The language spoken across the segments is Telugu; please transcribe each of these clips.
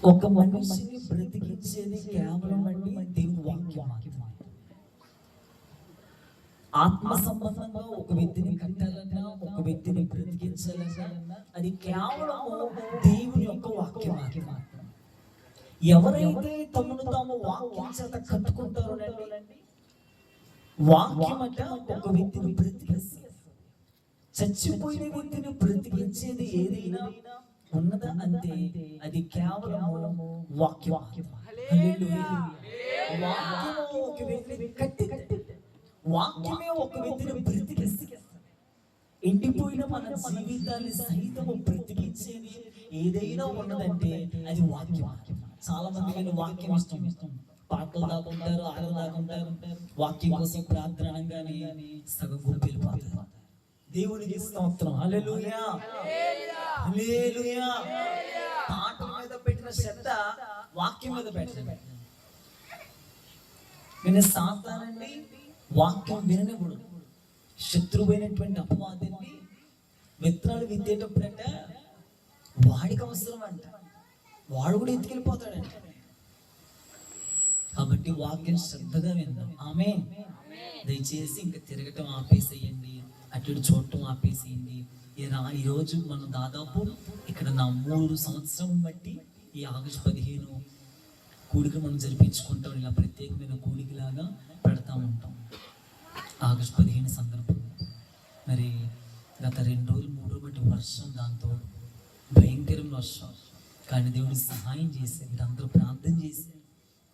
ఒక మనిషిని బ్రతికించేది కేవలం అండి దేవుని వాక్యం. ఆత్మ సంబంధంగా ఒక వ్యక్తిని కట్టాలన్నా, ఒక వ్యక్తిని బ్రతికించాలన్నా అది కేవలము దేవుని యొక్క వాక్యం. ఎవరైతే తమను తాము వాక్యం చేత కట్టుకుంటారో వాక్యం అంటే ఒక వ్యక్తిని బ్రతికిస్తుంది. చచ్చిపోయిన వ్యక్తిని బ్రతికించేది ఏదైనా ఉన్నదా అంతే, అది కేవలం వాక్యం. వాక్యము ఒక వ్యక్తిని కట్టి వాక్యమే ఒక వ్యక్తిని బ్రతికిస్తుంది. ఎండిపోయిన మన జీవితాన్ని సహితము బ్రతికించేది ఏదైనా ఉన్నదంటే అది వాక్యం. చాలా మంది వాక్యం ఇష్టం, పాటలు దాకుంటారు, ఆటలు దాకుంటారు, వాక్యం కోసం ప్రార్థన అనగానే సగం గుంపులు పోతారు. దేవునికి స్తోత్రం, హల్లెలూయా హల్లెలూయా. పాటల మీద పెట్టిన శ్రద్ధ వాక్యం మీద పెట్టండి. నేను సాతానండి వాక్యం విననివ్వడు. శత్రువైనటువంటి అపవాదిని విత్తనాలు విత్తేటప్పుడంట వాడికి అవసరం అంట, వాడు కూడా ఎత్తుకెళ్ళిపోతాడంట. కాబట్టి వాక్యం శ్రద్ధగా విందాం. ఆమేన్. దయచేసి ఇంకా తిరగటం ఆపేసేయండి, అటు చూడటం ఆపేసేయండి. ఈరోజు మనం దాదాపు ఇక్కడ నా 3 సంవత్సరం బట్టి ఈ ఆగస్టు 15 కూడిక మనం జరిపించుకుంటాం. ఇలా ప్రత్యేకమైన కూడికలాగా పెడతా ఉంటాం ఆగస్టు 15 సందర్భంగా. మరి గత 2 రోజులు 3 రోజులు బట్టి వర్షం, దాంతో భయంకరమైన వర్షం. కానీ దేవుడు సహాయం చేశారు. మీరు అందరూ ప్రార్థన చేశారు,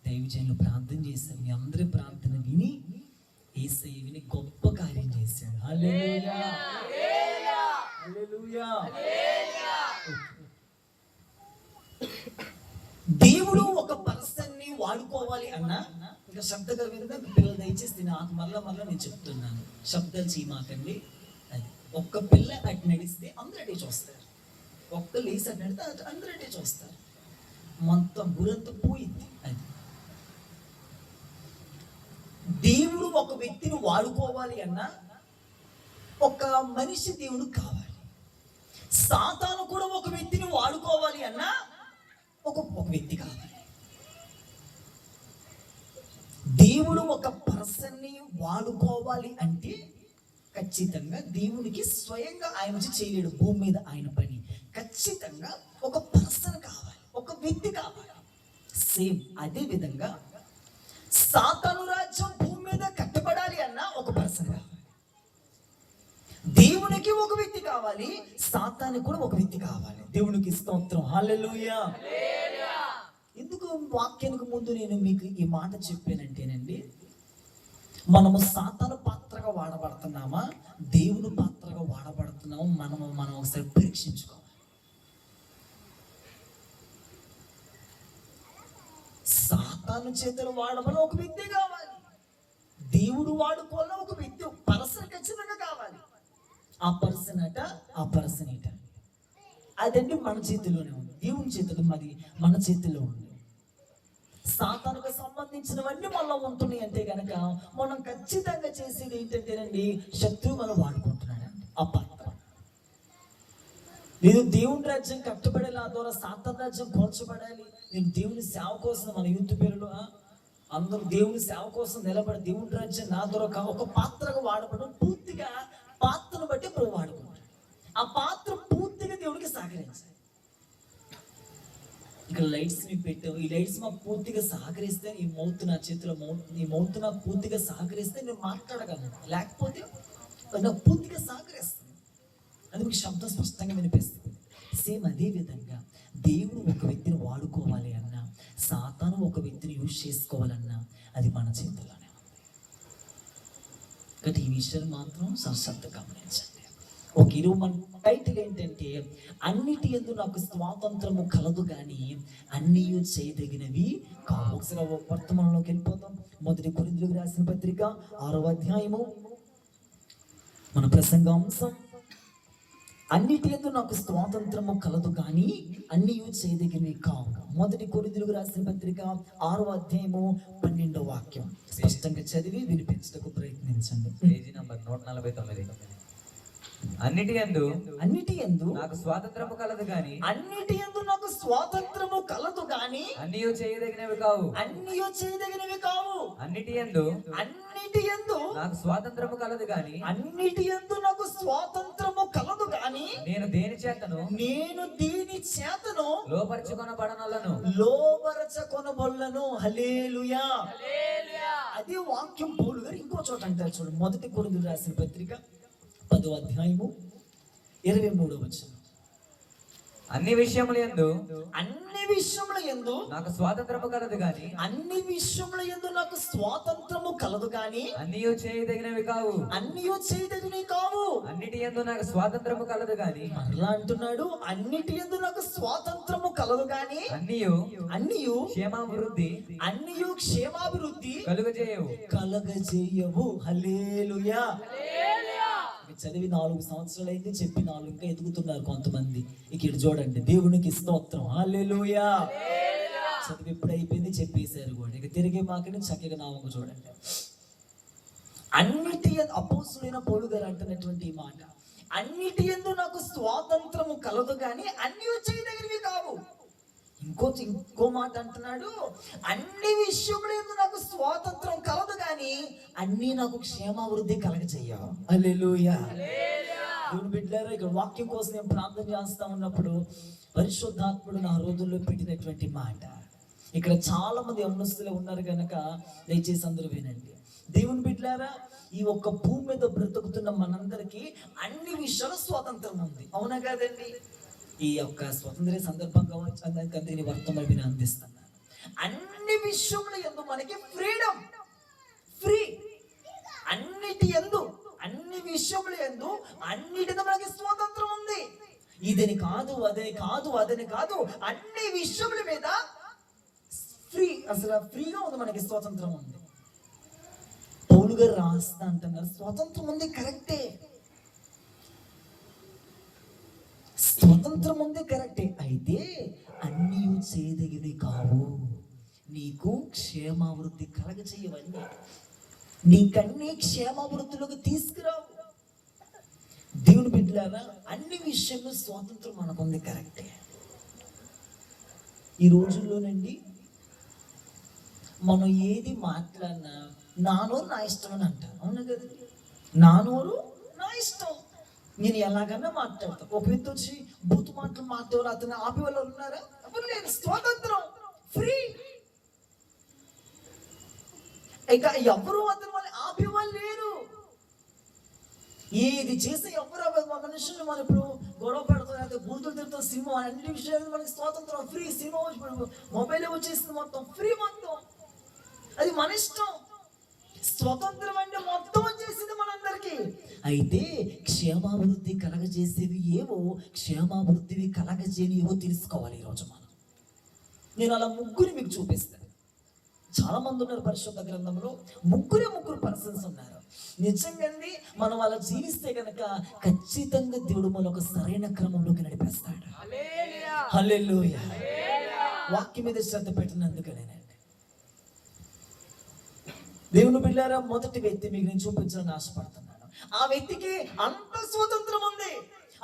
దైవజనులు ప్రార్థన చేశారు. మీ అందరి ప్రార్థన విని యేసయ్య విని గొప్ప కార్యం చేశాడు. హల్లెలూయా హల్లెలూయా. దేవుడు ఒక పర్సన్ ని వాడుకోవాలి అన్నా ఇంకా శబ్దగా వినగా పిల్లలు దయచేసి నాకు మళ్ళా నేను చెప్తున్నాను, శబ్దాలు చేయమాకండి. అది ఒక్క పిల్ల అటు నడిస్తే అందరూ అటే చూస్తారు, ఒక్క లేసి అటు నడితే అందరూ అటే చూస్తారు, మొత్తం గురంతా పోయింది. అది దేవుడు ఒక వ్యక్తిని వాడుకోవాలి అన్నా ఒక మనిషి దేవుడు కావాలి. సాతాను కూడా ఒక వ్యక్తిని వాడుకోవాలి అన్నా ఒక వ్యక్తి కావాలి. దేవుడు ఒక పర్సన్ని వాడుకోవాలి అంటే ఖచ్చితంగా దేవునికి స్వయంగా ఆయన వచ్చి చేయలేడు భూమి మీద ఆయన పని. ఖచ్చితంగా ఒక పర్సన్ కావాలి, ఒక వ్యక్తి కావాలి. సేమ్ అదే విధంగా సాతాను రాజ్యం భూమి మీద కట్టబడాలి అన్నా ఒక పర్సన్ కావాలి. దేవునికి ఒక వ్యక్తి కావాలి, సాతానికి కూడా ఒక వ్యక్తి కావాలి. దేవునికి స్తోత్రం, హల్లెలూయా. ఎందుకు వాక్యానికి ముందు నేను మీకు ఈ మాట చెప్పానంటేనండి, మనము సాతాను పాత్రగా వాడబడుతున్నామా, దేవుని పాత్రగా వాడబడుతున్నామా మనం ఒకసారి పరీక్షించుకోవాలి. సాతాను చేతులు వాడమని ఒక వ్యక్తి కావాలి, దేవుడు వాడుకోవాలని ఒక వ్యక్తి, పర్సన్ ఖచ్చితంగా కావాలి. ఆ పర్సన్ అట, ఆ పర్సన్ ఇట, అదండి మన చేతిలోనే ఉంది. దేవుని చేతులు మరి మన చేతిలో ఉంది. సాతానుకు సంబంధించినవన్నీ మనలో ఉంటున్నాయి అంటే కనుక మనం ఖచ్చితంగా చేసేది ఏంటంటేనండి, శత్రువు మనం వాడుకుంటున్నాడండి ఆ పాత్ర. నేను దేవుని రాజ్యం కట్టబడాలి, ఆ ద్వారా సాతాను రాజ్యం కోల్చబడాలి. నేను దేవుని సేవ కోసం, మన యూత్ పేరులో అందరూ దేవుని సేవ కోసం నిలబడి దేవుని రాజ్యం నా ద్వారా ఒక పాత్రగా వాడబడడం, పూర్తిగా పాత్రను బట్టి ప్రభు వాడుకుంటాడు. ఆ పాత్ర పూర్తిగా దేవుడికి సహకరించాలి. ఇక్కడ లైట్స్ మీకు పెట్టాము, ఈ లైట్స్ మాకు పూర్తిగా సహకరిస్తే, ఈ మౌత్ నా చేతిలో ఈ మౌత్ నాకు పూర్తిగా సహకరిస్తే నేను మాట్లాడగలను, లేకపోతే నాకు పూర్తిగా సహకరిస్తుంది, అది మీకు శబ్దం స్పష్టంగా వినిపిస్తుంది. సేమ్ అదే విధంగా దేవుడు ఒక వ్యక్తిని వాడుకోవాలి అన్నా, సాతాను ఒక వ్యక్తిని యూజ్ చేసుకోవాలన్నా అది మన చేతుల్లోనే ఉంది. కాబట్టి ఈ విషయాలు మాత్రం శ్రద్ధగా గమనించండి. ఒక ఈరోజు మన టైటిల్ ఏంటంటే, అన్నిటి యందు నాకు స్వాతంత్రము కలదు కానీ అన్నీ చేయదగినవి కావు. ఒకసారి వర్తమానంలోకి వెళ్ళిపోతాం. 1 కొరింథీయులకు రాసిన పత్రిక 6వ అధ్యాయము మన ప్రసంగాంశం. అన్నిటి యందు నాకు స్వాతంత్రము కలదు కానీ అన్నీ చేయదగినవి కావు. 1 కొరింథీయులకు రాసిన పత్రిక 6వ అధ్యాయము 12వ వాక్యం స్పష్టంగా చదివి వినిపించడానికి ప్రయత్నించండి. Page number 149. అన్నిటి యందు నాకు స్వాతంత్రము కలదు గాని అన్నిటి యందు నాకు స్వాతంత్రము కలదు గాని అన్నియు చేయదగినవి కావు. అన్నియు చేయదగినవి కావు. అన్నిటి యందు నాకు స్వాతంత్రము కలదు గాని అన్నిటి యందు నాకు స్వాతంత్రము కలదు గాని నేను దేని చేతను లోపరచుకొనబడను. హల్లెలూయా. అదే వాక్యం పౌలు గారు ఇంకో చోట అంటారు చూడండి. 1 కొరింథీయులకు రాసిన పత్రిక 10వ అధ్యాయము 23వ వచనం. అన్ని విషయముల యందు నాకు స్వాతంత్రము కలదు గాని అన్ని విషయముల యందు నాకు స్వాతంత్రము కలదు గాని అన్నియు చేయదగినవి కావు. అన్నిటి యందు నాకు స్వాతంత్రము కలదు గాని మరలా అంటున్నాడు, అన్నిటి యందు నాకు స్వాతంత్రము కలదు గాని అన్నియు క్షేమాభివృద్ధి కలుగజేయవు. హల్లెలూయా. చదివి 4 సంవత్సరాలు అయింది, చెప్పి 4 ఇంకా ఎదుగుతున్నారు కొంతమంది. ఇక్కడ చూడండి, దేవునికి స్తోత్రం. హల్లెలూయా. చదివి ఇప్పుడు అయిపోయింది, చెప్పేశారు కూడా. ఇక తిరిగే మాకని చక్కగా నామక చూడండి. అన్నిటి అపోస్తులైన పౌలు గారు అంటున్నటువంటి ఈ మాట, అన్నిటి యందు నాకు స్వాతంత్రము కలదు కానీ అన్ని చేయదగినవి కావు. ఇంకో మాట అంటున్నాడు, అన్ని విషయముల యందు నాకు స్వాతంత్రం కలదు కానీ అన్ని నాకు క్షేమాభివృద్ధి కలగజేయవు. హల్లెలూయా. దేవుని బిడ్డలారా, ఇక్కడ వాక్యం కోసం నేను ప్రార్థన చేస్తా ఉన్నప్పుడు పరిశుద్ధాత్ముడు నా హృదయంలో పెట్టినటువంటి మాట. ఇక్కడ చాలా మంది యవ్వనస్తులు ఉన్నారు కనుక దయచేసి అందరూ వినండి. దేవుని బిడ్డలారా, ఈ ఒక్క భూమి మీద బ్రతుకుతున్న మనందరికీ అన్ని విషయాల స్వాతంత్రం ఉంది. అవునా కాదండి? ఈ యొక్క స్వతంత్ర సందర్భంగా దీని వర్తమానం అందిస్తున్నాను. అన్ని విషయముల యందు మనకి ఫ్రీడమ్, ఫ్రీ. అన్ని విషయముల యందు అన్నిటితో మనకి స్వాతంత్రం ఉంది. ఇదని కాదు, అదని కాదు, అన్ని విషయముల మీద ఫ్రీ. అసలు ఫ్రీగా ఉంది, మనకి స్వాతంత్రం ఉంది. పౌలు గారు రాస్తా అంటున్నారు, స్వాతంత్రం ఉంది, కరెక్టే. స్వతంత్రం ఉంది, కరెక్టే. అయితే అన్నీ చేయదగినవి కావు. నీకు క్షేమాభివృద్ధి కలగజేయవన్నీ, నీకన్నీ క్షేమాభివృద్ధిలోకి తీసుకురావు. దేవుని బిడ్డలారా, అన్ని విషయంలో స్వాతంత్రం మనకుంది, కరెక్టే. ఈ రోజుల్లోనండి మనం ఏది మాట్లాడినా నా నోరు నా ఇష్టం అని అంటారు. అవును కదండి? నా నోరు నా ఇష్టం, నేను ఎలాగన్నా మాట్లాడతాను. ఒక వ్యక్తి వచ్చి బూతు మాటలు మాట్లాడారు, అతను ఆపే వాళ్ళు ఉన్నారా? ఎవరు లేరు. స్వాతంత్రం, ఫ్రీ. ఇక ఎవరు అతను వాళ్ళు ఆపేవాళ్ళు లేరు. ఏది చేస్తే ఎవరు మనుషులు మనం ఇప్పుడు గొడవ పెడతాం, బూతులు తిరుగుతాం, సినిమా, అన్ని విషయాలు మనకి స్వాతంత్రం, ఫ్రీ. సినిమా మొబైల్ వచ్చేసింది, మొత్తం ఫ్రీ, మొత్తం అది మన ఇష్టం. స్వతంత్రం అంటే మొత్తం వచ్చేసింది మనందరికీ. అయితే క్షేమాభివృద్ధి కలగజేసేవి ఏవో, క్షేమాభివృద్ధివి కలగజేని ఏవో తెలుసుకోవాలి ఈరోజు మనం. నేను అలా ముగ్గురు మీకు చూపిస్తాను. చాలా మంది ఉన్నారు పరిశుద్ధ గ్రంథంలో, ముగ్గురు పర్సన్స్ ఉన్నారు. నిజంగా మనం అలా జీవిస్తే కనుక ఖచ్చితంగా దేవుడు మన ఒక సరైన క్రమంలోకి నడిపేస్తాడు. హల్లెలూయా. వాక్యం మీద శ్రద్ధ పెట్టినందుకనేనండి. దేవుని బిడ్డలారా, మొదటి వ్యక్తి మీకు నేను చూపించాలని ఆశపడుతున్నాను. ఆ వ్యక్తికి అంత స్వాతంత్రం ఉంది.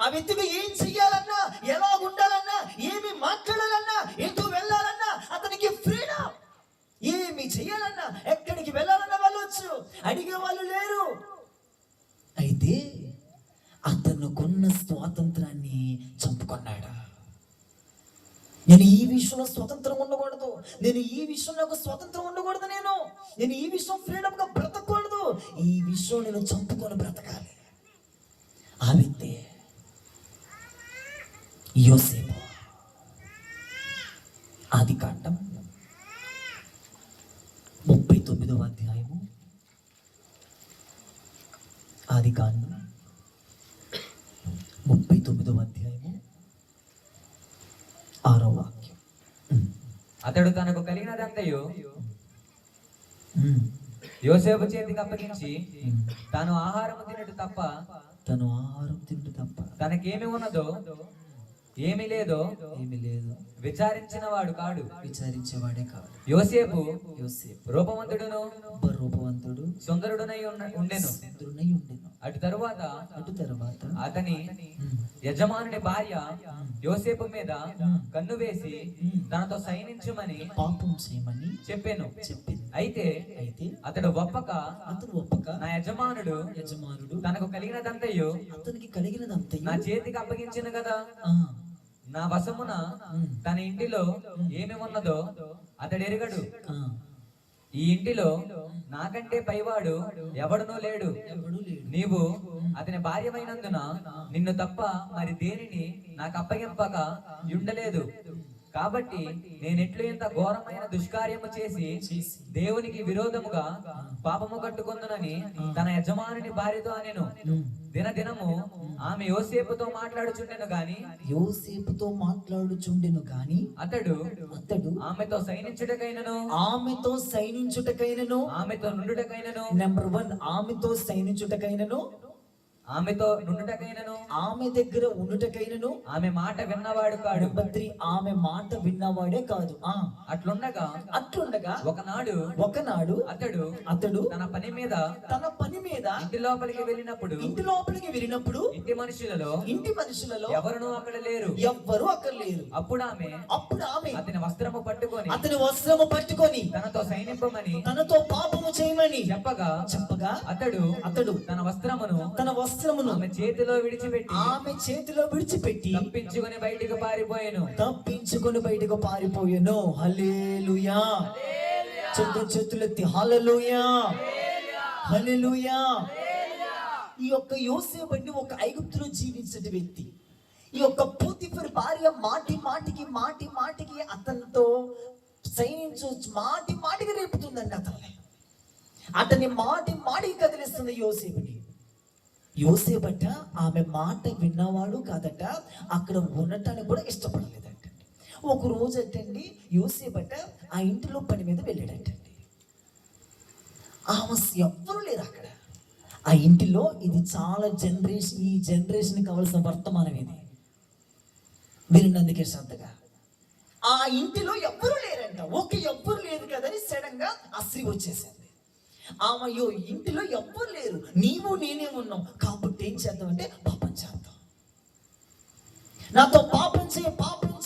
ఆ వ్యక్తికి ఏం చెయ్యాలన్నా, ఎలా ఉండాలన్నా, ఏమి మాట్లాడాలన్నా, ఎటు వెళ్ళాలన్నా అతనికి ఫ్రీడమ్. ఏమి చెయ్యాలన్నా, ఎక్కడికి వెళ్ళాలన్నా వెళ్ళొచ్చు, అడిగే వాళ్ళు లేరు. అయితే అతనుకున్న స్వాతంత్రాన్ని చంపుకున్నాడు. నేను ఈ విషయంలో స్వతంత్రం ఉండకూడదు, నేను ఈ విషయంలో ఒక స్వతంత్రం ఉండకూడదు, నేను ఈ విషయం ఫ్రీడమ్ గా బ్రతకూడదు, ఈ విషయం నేను చంపుకొని బ్రతకాలి. ఆ వ్యక్తి యోసేపు. ఆదికాండం 39వ అధ్యాయము. ఆదికాండం 39వ అధ్యాయము 6వ వాక్యం. అతడు తనకు కలిగినదంతయు యోసేపు చేతికి అప్పగించి తాను ఆహారం తినడు తప్ప తనకేమి తనకేమి ఉన్నదో ఏమీ లేదో ఏమీ లేదు, విచారించిన వాడు కాడు. విచారించేవాడే కాదు. యోసేపు యోసేపు రూపవంతుడును రూపవంతుడు సుందరుడునై ఉండెను. సుందరుడై ఉండెను. అటు తరువాత అటు తర్వాత అతని యజమానుని భార్య యోసేపు మీద కన్ను వేసి తనతో సైనించమని పాపం చేయమని చెప్పాను. చెప్పింది. అయితే అతడు ఒప్పక నా యజమానుడు తనకు కలిగినదంతయు అతనికి కలిగినదంతయు నా చేతికి అప్పగించిన కదా, నా వశమున తన ఇంటిలో ఏమి ఉన్నదో అతడు ఎరుగడు. ఈ ఇంటిలో నాకంటే పైవాడు ఎవడునూ లేడు. నీవు అతని భార్యమైనందున నిన్ను తప్ప మరి దేనిని నాకు అప్పగింపక ఉండలేదు. కాబట్టి నేనెట్లు ఇంత ఘోరమైన దుష్కార్యము చేసి దేవునికి విరోధముగా పాపము కట్టుకొందునని తన యజమానుని భార్యతో అనెను. దినదినము ఆమె యోసేపుతో మాట్లాడుచుండెను గాని అతడు ఆమెతో సైనించుటకైనను ఆమెతో నుండుటకైనను నెంబర్ 1 ఆమెతో సైనించుటకైనను ఆమె దగ్గర ఉండుటకైనను ఆమె మాట విన్నవాడు కాడు. నెంబర్ 3 ఆమె మాట విన్నవాడే కాదు. అట్లుండగా ఒకనాడు అతడు తన పని మీద ఇంటి లోపలికి వెళ్ళినప్పుడు ఇంటి మనుషులలో ఎవరు అక్కడ లేరు. అప్పుడు ఆమె అతని వస్త్రము పట్టుకొని తనతో సైనింపమని తనతో పాపము చేయమని చెప్పగా అతడు తన వస్త్రమును ఆమె చేతిలో విడిచిపెట్టి తప్పించుకొని బయటకు పారిపోయెను. హల్లెలూయా. చేతులెత్తి హల్లెలూయా, హల్లెలూయా. ఈ యొక్క యోసేపు అంటే ఒక ఐగుప్తులో జీవించే వ్యక్తి. ఈ యొక్క పోతిఫర్ భార్య మాటికి అతనితో సైనించు మాటికి రేపుతుందండి. అతన్ని మాటికి కదిలిస్తుంది యోసేపట ఆమె మాట విన్నవాడు కాదట, అక్కడ ఉండటానికి కూడా ఇష్టపడలేదంట. ఒక రోజు అంటండి యోసేపట ఆ ఇంటిలో పని మీద వెళ్ళాడంటండి. ఆమె ఎవ్వరూ లేరు అక్కడ ఆ ఇంటిలో. ఇది చాలా ఈ జనరేషన్ కావాల్సిన వర్తమానం ఇది. వినందుకే శ్రద్ధగా. ఆ ఇంటిలో ఎవ్వరూ లేరంట. ఎవ్వరు లేదు కదని సడన్ గా ఆ స్త్రీ వచ్చేసింది. ఆమె ఇంటిలో ఎవ్వరు లేరు, నీవు నేనే ఉన్నాం, కాబట్టి ఏం చేద్దామంటే పాపం చేద్దాం, నాతో పాపం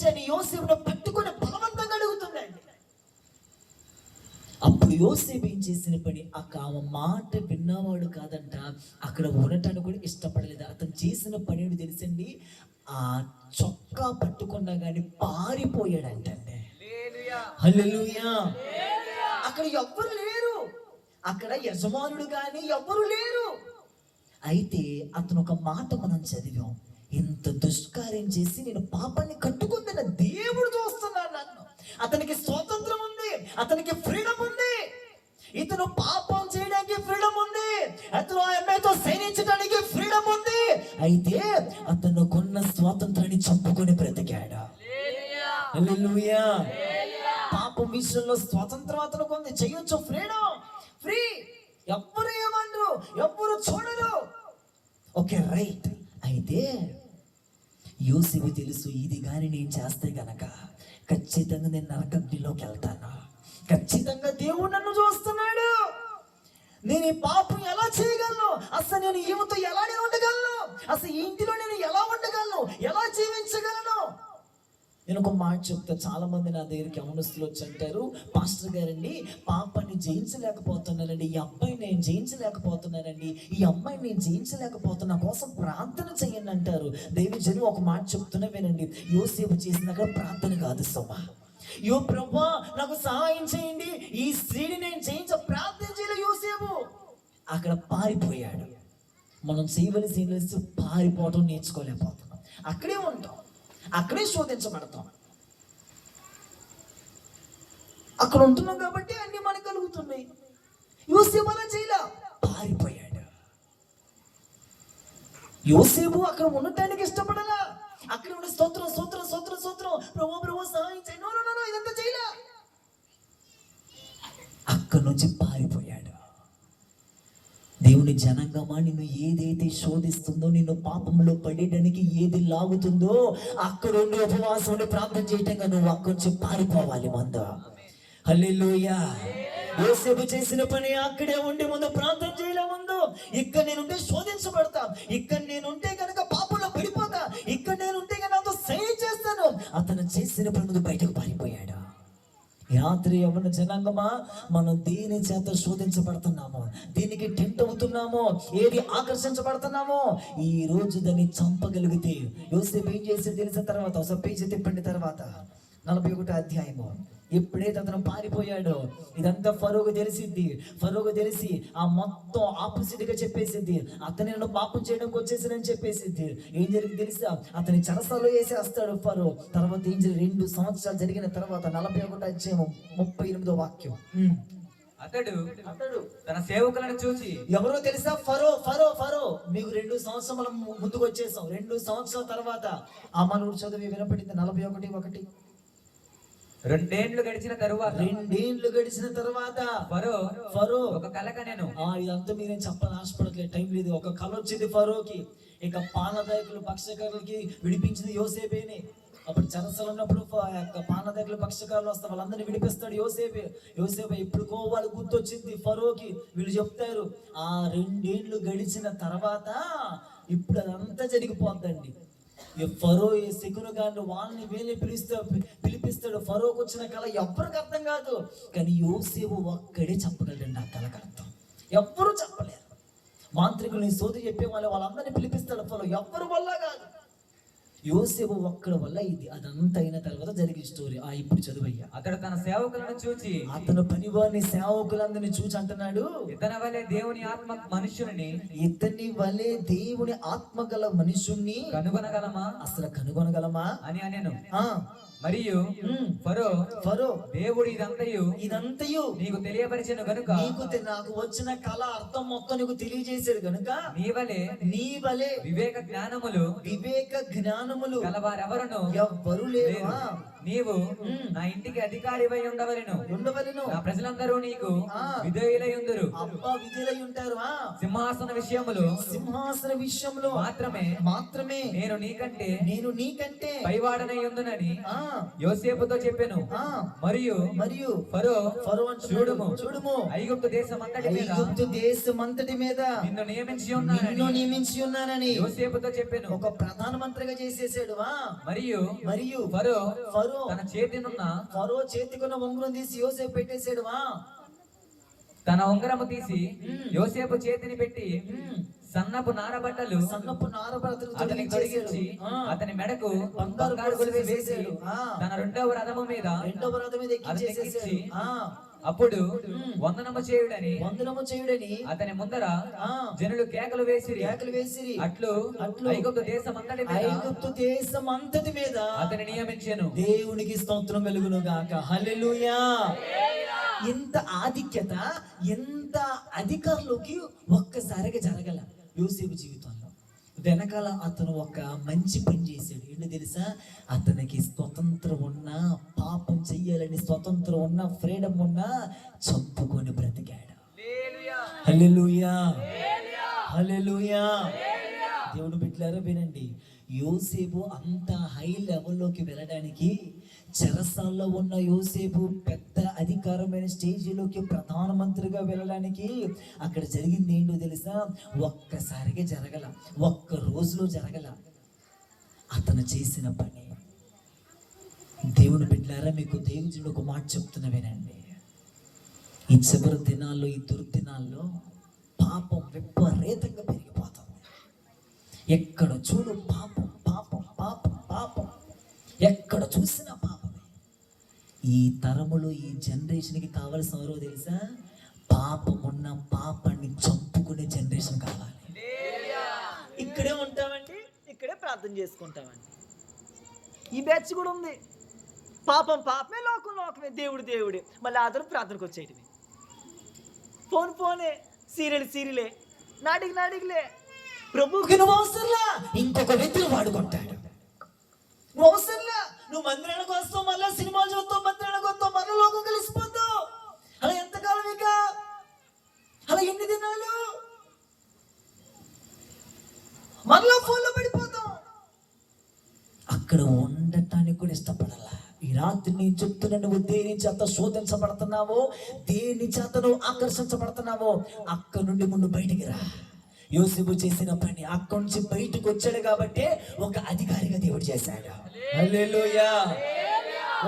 చేయని యోసేపును పట్టుకొని బలవంతంగా అడుగుతుందండి. అప్పుడు యోసేపు ఏం చేసిన పని, ఆమె మాట విన్నవాడు కాదంట, అక్కడ ఉండటానికి కూడా ఇష్టపడలేదు. అతను చేసిన పని ఏంటి తెలుసండి, ఆ చొక్కా పట్టుకున్నా గాని పారిపోయాడంటండి. హల్లెలూయా. అక్కడ ఎవ్వరు లేరు, అక్కడ యజమానుడు గాని ఎవ్వరు లేరు. అయితే అతను ఒక మాట మనం చదివాం, ఇంత దుష్కార్యం చేసి నేను పాపాన్ని కట్టుకుందిన దేవుడు చూస్తున్నాడు నన్ను. అతనికి స్వాతంత్రం ఉంది, అతనికి ఫ్రీడమ్ ఉంది, ఇతను పాపం చేయడానికి ఫ్రీడమ్ ఉంది, అతను ఆ అమ్మాయితో సైనించడానికి ఫ్రీడమ్ ఉంది. అయితే అతను కొన్న స్వాతంత్రాన్ని చంపుకొని బ్రతికాడు. హల్లెలూయా. పాపం విషయంలో స్వాతంత్రం అతను కొంది, చేయొచ్చు, ఫ్రీడమ్, ఫ్రీ. ఎవ్వరు ఏమన్నారు, ఎవ్వరు చూడరు. Okay, right. అయితే యోసేపు తెలుసు, ఇది కానీ నేను చేస్తే గనక ఖచ్చితంగా నేను నరకగ్నిలోకి వెళ్తాను, ఖచ్చితంగా దేవుడు నన్ను చూస్తున్నాడు, నేను ఈ పాపం ఎలా చేయగలను, అసలు నేను ఈమెతో ఎలా నేను ఉండగలను, అసలు ఈ ఇంటిలో నేను ఎలా ఉండగలను, ఎలా జీవించగలను. నేను ఒక మాట చెప్తా, చాలా మంది నా దగ్గరికి యవనస్తులు వచ్చి అంటారు, పాస్టర్ గారండి పాపాన్ని జయించలేకపోతున్నానండి, ఈ అబ్బాయిని నేను జయించలేకపోతున్నానండి, ఈ అమ్మాయిని నేను జయించలేకపోతున్నా, కోసం ప్రార్థన చేయండి అంటారు. దైవజనులు ఒక మాట చెప్తున్నా వినండి, యోసేపు చేసినాక ప్రార్థన కాదు సోమా, యో ప్రభువా నాకు సహాయం చేయండి, ఈ స్త్రీని నేను ప్రార్థన చేయలేదు యోసేపు, అక్కడ పారిపోయాడు. మనం చేయవలసి పారిపోవటం నేర్చుకోలేకపోతున్నాం, అక్కడే ఉంటాం, అక్కడే శోధించబడతాం. అక్కడ ఉంటున్నాం కాబట్టి అన్ని మనకు కలుగుతున్నాయి. యోసేపు అలా చేయలా, పారిపోయాడు. యోసేపు అక్కడ ఉండటానికి ఇష్టపడలా, అక్కడ ఉండి స్తోత్రం స్తోత్రం స్తోత్రం స్తోత్రం ప్రభు సహాయం చేయి, నో ఇదంతా చేయలా, అక్కడ నుంచి పారిపోయాడు. దేవుని దేవుని జనాంగమా, నిన్ను ఏదైతే శోధిస్తుందో, నిన్ను పాపంలో పడేయడానికి ఏది లాగుతుందో అక్కడ ఉండి ఉపవాసం ఉండి ప్రార్థన చేయటంగా నువ్వు అక్కడి నుంచి పారిపోవాలి ముందు. హల్లెలూయా. యోసేపు చేసిన పని అక్కడే ఉండి ముందు ప్రార్థన చేయలే. ముందు ఇక్కడ నేనుంటే శోధించబడతా, ఇక్కడ నేనుంటే కనుక పాపంలో పడిపోతా, ఇక్కడ నేనుంటే కనుక నాతో సహాయం చేస్తాను. అతను చేసిన పని ముందు బయటకు పారిపోయాడు. రాత్రి యవ్వన జనాంగమా, మనం దేని చేత శోధించబడుతున్నామో, దీనికి టెంట్ అవుతున్నామో, ఏది ఆకర్షించబడుతున్నామో, ఈ రోజు దాన్ని చంపగలిగితే యోసేపు ఏం చేసి తెలిసిన తర్వాత ఒకసారి పేజీ తిప్పండి. తర్వాత 41వ అధ్యాయము. ఎప్పుడైతే అతను పారిపోయాడో ఇదంతా ఫరోకు తెలిసిద్ది. ఫరోకు తెలిసి ఆ మొత్తం ఆపోజిట్ గా చెప్పేసిద్ది. అతని నన్ను పాపం చేయడానికి వచ్చేసానని చెప్పేసిద్ది. ఏం జరిగింది తెలుసా? అతని చెరసాల్లో వేసేస్తాడు ఫరో. తర్వాత ఏం జరిగింది? 2 సంవత్సరాలు జరిగిన తర్వాత 41వ అధ్యాయం 38వ వాక్యం. అతడు తన సేవకులను చూసి, ఎవరో తెలుసా? ఫరో. ఫరో ఫరో మీకు 2 సంవత్సరాల ముందుకు వచ్చేసాం. 2 సంవత్సరాల తర్వాత ఆ మనవుడు చదివి వినపడింది 41:1. 2 ఏండ్లు గడిచిన తరువాత ఫరో ఒక కల కనెను. ఇదంతా మీరేం చెప్పాలని ఆశపడట్లేదు, టైం లేదు. ఒక కల వచ్చింది ఫరోకి. ఇక పానదాయకులు పక్షకారులకి విడిపించింది యోసేపేనే. అప్పుడు చెరసలు ఉన్నప్పుడు పానదాయకులు పక్షకారులు వస్తే వాళ్ళందరినీ విడిపిస్తాడు యోసేపే. యోసేపే ఎప్పుడుకో వాళ్ళు గుర్తొచ్చింది ఫరోకి. వీళ్ళు చెప్తారు 2 ఏండ్లు గడిచిన తర్వాత ఇప్పుడు అదంతా జరిగిపోద్దండి. ఫరో శకును గారిని వాళ్ళని వీళ్ళని పిలిపిస్తాడు. ఫరోకి వచ్చిన కళ ఎవరికి అర్థం కాదు, కానీ యోసేపు ఒక్కడే చెప్పగలడండి ఆ కళకు అర్థం. ఎవ్వరూ చెప్పలేరు. మాంత్రికుల్ని సోది చెప్పే వాళ్ళందరినీ పిలిపిస్తాడు ఫరో. ఎవ్వరి వల్ల కాదు, యోసేపు ఒక్కడి వల్ల ఇది. అదంతా అయిన తర్వాత జరిగే స్టోరీ. ఇప్పుడు చదువయ్యా. అతడు తన సేవకులను చూచి, అతను పనివారిని సేవకులందరినీ చూచి అంటున్నాడు, ఇతని వలె దేవుని ఆత్మ గల మనుషుణ్ణి కనుగొనగలమా? అసలు కనుగొనగలమా అని అనెను. మరియు ఫరో దేవుడు ఇదంతయు నీకు తెలియపరిచెను గనుక, నాకు వచ్చిన కళ అర్థం మొత్తం నీకు తెలియజేశాడు గనుక, నీ వలె వివేక జ్ఞానములు గలవారెవరును ఎవ్వరు లేరు. నీవు నా ఇంటికి అధికారివై ఉండవలెను. నా ప్రజలందరూ నీకు విధేయులై ఉందురు. విధేయులై ఉంటారు. సింహాసన విషయములు మాత్రమే నేను నీకంటే పైవాడనై ఉందునని యోసేపుతో చెప్పాను. మరియు ఫరో చూడుము ఐగుప్తు దేశమంతటి మీద నిన్ను నియమించి ఉన్నానని యోసేపుతో చెప్పాను. ఒక ప్రధానమంత్రిగా చేసేసాడు. మరియు ఫరో తన చేతికున్న ఉంగరం తీసి యోసేపు పెట్టేసాడు. తన ఉంగరము తీసి యోసేపు చేతిని పెట్టి సన్నపు నారబట్టలు అతనికి తొడిగించి అతని మెడకు బంగారు గొలుసు వేసి తన రెండవ రథము మీద ఎక్కించి, అప్పుడు వందనము చేయుడని అతని ముందర జనులు కేకలు వేసిరి. అట్లు ఐగుప్తు దేశమంతటి మీద అతని నియమించెను. దేవునికి స్తోత్రం కలుగును గాక. హల్లెలూయా. ఎంత ఆధిక్యత, ఎంత అధికారులకి ఒక్కసారిగా జరగల యోసేపు జీవితంలో. వెనకాల అతను ఒక మంచి పని చేశాడు. ఏంటో తెలుసా? అతనికి స్వతంత్రం ఉన్నా, పాపం చెయ్యాలని స్వతంత్రం ఉన్నా, ఫ్రీడమ్ ఉన్నా, చంపుకొని బ్రతికాడు. హల్లెలూయా, హల్లెలూయా. దేవుడు బిడ్డలారా వినండి. యోసేపు అంత హై లెవెల్లోకి వెళ్ళడానికి, చెరసాల్లో ఉన్న యోసేపు పెద్ద అధికారమైన స్టేజీలోకి ప్రధానమంత్రిగా వెళ్ళడానికి అక్కడ జరిగింది ఏంటో తెలుసా? ఒక్కసారిగా జరగల, ఒక్క రోజులో జరగల. అతను చేసిన పని. దేవుని బిడ్డలారా, మీకు దేవుడు ఒక మాట చెప్తున్నా వినండి. ఈ చివరి దినాల్లో, ఈ దుర్దినాల్లో పాపం విపరీతంగా పెరిగిపోతుంది. ఎక్కడ చూడు పాపం, పాపం, పాపం, పాపం. ఎక్కడ చూసినా పాపమే. ఈ తరములో, ఈ జనరేషన్కి కావాల్సిన ఎవరో తెలుసా? పాపం ఉన్న పాపాన్ని చంపుకునే జనరేషన్ కావాలి. ఇక్కడే ఉంటామండి, ఇక్కడే ప్రార్థన చేసుకుంటామండి. ఈ బ్యాచ్ కూడా ఉంది. పాపం పాపమే, లోకం లోకమే, దేవుడు దేవుడే. మళ్ళీ ఆదరణ ప్రార్థనకు వచ్చేటివి. ఫోనే, సీరియలే, నాటికలే. ప్రభుకి నువ్వు అవసరంలా, ఇంకొక వ్యక్తిని వాడుకుంటాడు. నువ్వు అవసరంలా. నువ్వు మందిరానికి వస్తావు, మళ్ళీ సినిమాలు చూస్తావు, మందిరానికి వస్తావు, మళ్ళీ లోకం కలిసిపోతావు. అలా ఎంతకాలం? ఇక అలా ఎన్ని దినాలు? ఈ రాత్రి నేను చెప్తున్నా, నువ్వు దేని చేత శోధించబడుతున్నావో, దేని చేత నువ్వు ఆకర్షించబడుతున్నావో అక్కడ నుండి ముందు బయటికి రా. యోసేపు చేసిన పని అక్కడి నుంచి బయటకు వచ్చాడు కాబట్టి ఒక అధికారిగా దేవుడు చేశాడు. హల్లెలూయా.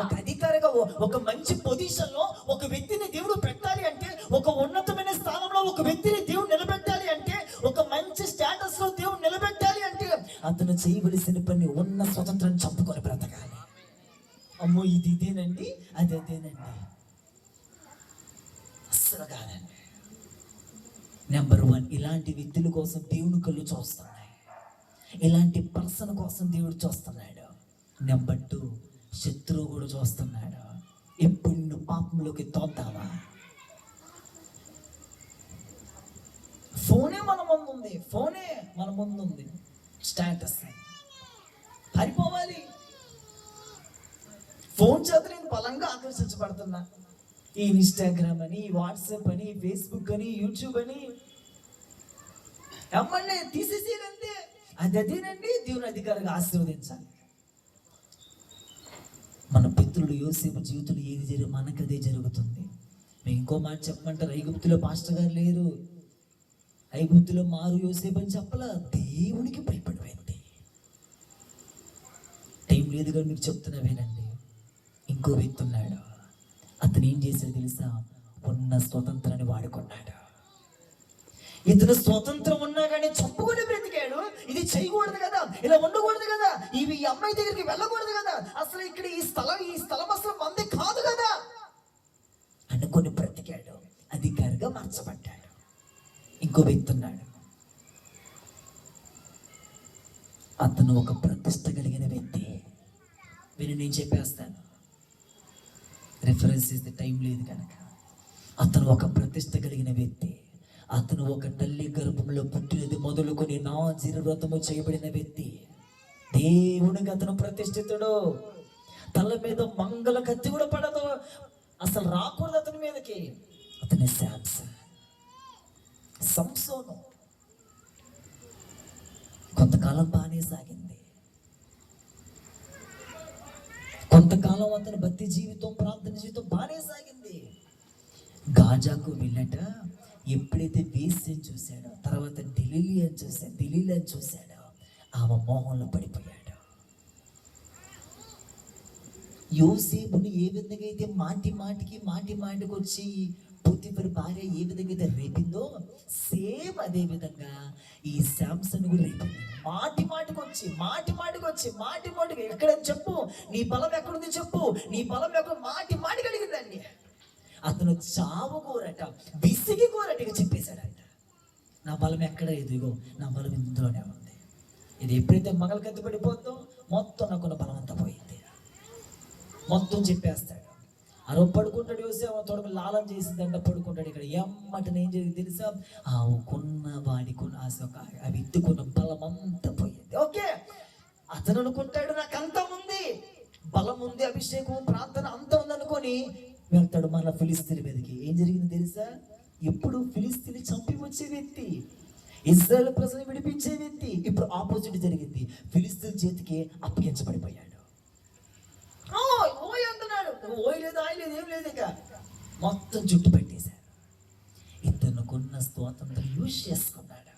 ఒక అధికారిగా ఒక మంచి పొజిషన్ లో ఒక వ్యక్తిని దేవుడు పెట్టాలి అంటే, ఒక ఉన్నతమైన స్థానంలో ఒక వ్యక్తిని దేవుడు నిలబెట్టాలి అంటే, ఒక మంచి స్టేటస్ లో దేవుడు నిలబెట్టాలి అంటే అతను చేయవలసిన పని ఉన్న స్వతంత్రం చంపుకొని బ్రతకాలి. అమ్మో ఇది ఇదేనండి, అది అదేనండి, అస్సలు కాదండి. నెంబర్ 1, ఇలాంటి వ్యక్తుల కోసం దేవుని కళ్ళు చూస్తున్నాయి. ఇలాంటి పర్సన్ కోసం దేవుడు చూస్తున్నాడు. నెంబర్ 2, శత్రువు కూడా చూస్తున్నాడు. ఎప్పుడు నువ్వు పాపంలోకి తోద్దావా? ఫోనే మన ముందు ఉంది, ఫోనే మన ముందు ఉంది. స్టేటస్ పారిపోవాలి. ఫోన్ చేత నేను బలంగా ఆకర్షించబడుతున్నా. ఈ ఇన్స్టాగ్రామ్ అని, వాట్సాప్ అని, ఫేస్బుక్ అని, యూట్యూబ్ అని అమ్మని తీసేసేదంతే. అదేనండి దేవుని అధికారిగా ఆశీర్వదించాలి. మన పితృడు యోసేపు జీవితంలో ఏది జరిగి మనకదే జరుగుతుంది. మేము ఇంకో మాట చెప్పమంటారు, ఐగుప్తులో పాస్టర్ గారు లేరు, ఐగుప్తులో మారు యోసేపు అని చెప్పలా, దేవునికి భయపడిపోయింది. టైం లేదుగా మీకు చెప్తున్నా వినండి. ఇంకో వ్యక్తి ఉన్నాడు. అతను ఏం చేశాడు తెలుసా? ఉన్న స్వతంత్రాన్ని వాడుకున్నాడు. ఇతను స్వతంత్రం ఉన్నా కానీ చంపుకొని బ్రతికాడు. ఇది చేయకూడదు కదా, ఇలా ఉండకూడదు కదా, ఇవి ఈ అమ్మాయి దగ్గరికి వెళ్ళకూడదు కదా, అసలు ఇక్కడ ఈ స్థలం అసలు మంది కాదు కదా అనుకొని బ్రతికాడు. అధికారిగా మార్చబడ్డాడు. ఇంకో వ్యక్తి ఉన్నాడు. అతను ఒక ప్రతిష్ట కలిగిన వ్యక్తి. వీళ్ళు నేను చెప్పేస్తాను, రిఫరెన్స్ ఇస్తే టైం లేదు కనుక. అతను ఒక ప్రతిష్ట కలిగిన వ్యక్తి. అతను ఒక తల్లి గర్భంలో పుట్టినది మొదలుకొని నాజీరు వ్రతము చేయబడిన వ్యక్తి. దేవునికి అతను ప్రతిష్ఠితుడు. తల మీద మంగళ కత్తి కూడా పడదు, అసలు రాకూడదు అతని మీదకి. అతని సంసోను. కొంతకాలం బాగానే సాగింది. కొంతకాలం అతని భక్తి జీవితం, ప్రార్థన జీవితం బాగానే సాగింది. గాజాకు వెళ్ళట ఎప్పుడైతే వేసి చూశాడో, తర్వాత ఢిల్లీ అని చూశాడో, ఆమె మోహంలో పడిపోయాడు. యోసేపుని ఏ విధంగా అయితే మాటి మాటికి వచ్చి పోతిఫర్ భార్య ఏ విధంగా అయితే రేపిందో, సేమ్ అదే విధంగా ఈ శాంసన్ కూడా రేపింది. మాటికి వచ్చి ఎక్కడ చెప్పు, నీ బలం ఎక్కడుంది చెప్పు, నీ బలం ఎక్కడ, మాటి అడిగిందండి. అతను చావు కోరట, విసిగి కోరట, ఇక చెప్పేశాడట, నా బలం ఎక్కడ లేదు, ఇగో నా బలం ఇందులోనే ఉంది. ఇది ఎప్పుడైతే మగల కత్తి పడిపోతుందో మొత్తం నాకున్న బలం అంతా పోయింది, మొత్తం చెప్పేస్తాడు. అరవ పడుకుంటాడు. యోసేపు తొడగ లాలం చేసిందంట, పడుకుంటాడు. ఇక్కడ ఎమ్మటనే ఏం జరిగింది తెలుసా? ఆ వ్యక్తికున్న బలం అంతా పోయింది. ఓకే, అతను అనుకుంటాడు నాకు అంతా ఉంది, బలం ఉంది, అభిషేకం, ప్రార్థన అంతా ఉంది అనుకొని వెళ్తాడు మళ్ళీ ఫిలిస్తీన్ మీదకి. ఏం జరిగింది తెలుసా? ఎప్పుడు ఫిలిస్తీన్ చంపి వచ్చే వ్యక్తి, ఇజ్రాయెల్ ప్రజలు విడిపించే వ్యక్తి, ఇప్పుడు ఆపోజిట్ జరిగింది. ఫిలిస్తీన్ చేతికి అప్పగించబడిపోయాడు. ఓయ్ అంటున్నాడు, ఓయ్ లేదు, ఆయన లేదు, ఏం లేదు, ఇక మొత్తం జుట్టు పెట్టేశారు. ఇతనుకున్న స్వాతంత్రం యూజ్ చేసుకున్నాడు.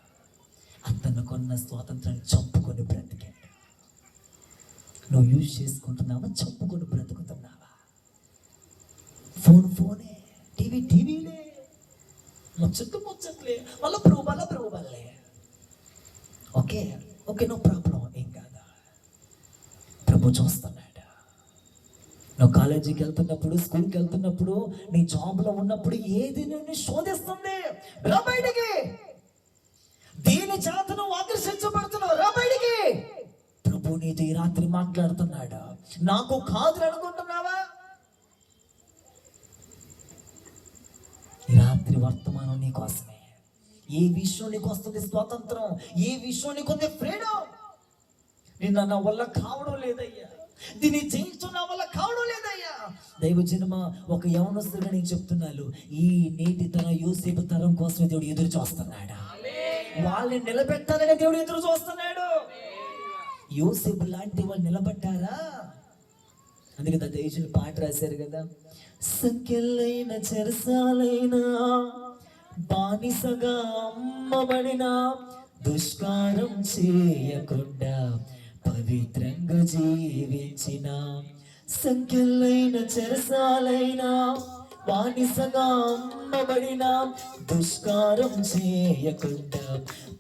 అతనుకున్న స్వాతంత్రాన్ని చంపుకొని బ్రతికాడు. నువ్వు యూజ్ చేసుకుంటున్నావా, చంపుకొని బ్రతుకుతున్నావా? ఫోనే, టీవీలే, ముచ్చట్లే, మళ్ళీ ప్రభుబాలే. ఓకే నో ప్రాబ్లం, ఏం కాదా, ప్రభు చూస్తున్నాడు. నువ్వు కాలేజీకి వెళ్తున్నప్పుడు, స్కూల్కి వెళ్తున్నప్పుడు, నీ జాబ్లో ఉన్నప్పుడు ఏది నిన్ను శోధిస్తుంది, రా బయటికి. దీని చేత నువ్వు ఆకర్షించబడుతున్నావు, రా బయటికి. ప్రభు నీతో ఈ రాత్రి మాట్లాడుతున్నాడు. నాకు కాదు అనుకుంటున్నావా? ఈ రాత్రి వర్తమానం నీ కోసమే. ఏ విషయం నీకు వస్తుంది స్వాతంత్రం, ఏ విషయం నీకు ఉంది ఫ్రీడమ్. నిన్న నా వల్ల కావడం లేదయ్యా, దీన్ని జయించున్న వల్ల కావడం లేదయ్యా. దైవజనమా, ఒక యవనస్తుగా నేను చెప్తున్నాను, ఈ నేటి తరం యోసేపు తరం కోసమే దేవుడు ఎదురు చూస్తున్నాడు. వాళ్ళని నిలబెట్టాలని దేవుడు ఎదురు చూస్తున్నాడు. యోసేపు లాంటి వాళ్ళు నిలబడ్డారా? అందుకే దేశంలో పాట రాశారు కదా, సంఖ్యలైన చెరసాలైన బానిసగా అమ్మబడిన దుష్కారం చేయకుండా పవిత్రంగా జీవించిన, సంఖ్యలైన చెరసాలైన బానిసగా అమ్మబడిన దుష్కారం చేయకుండా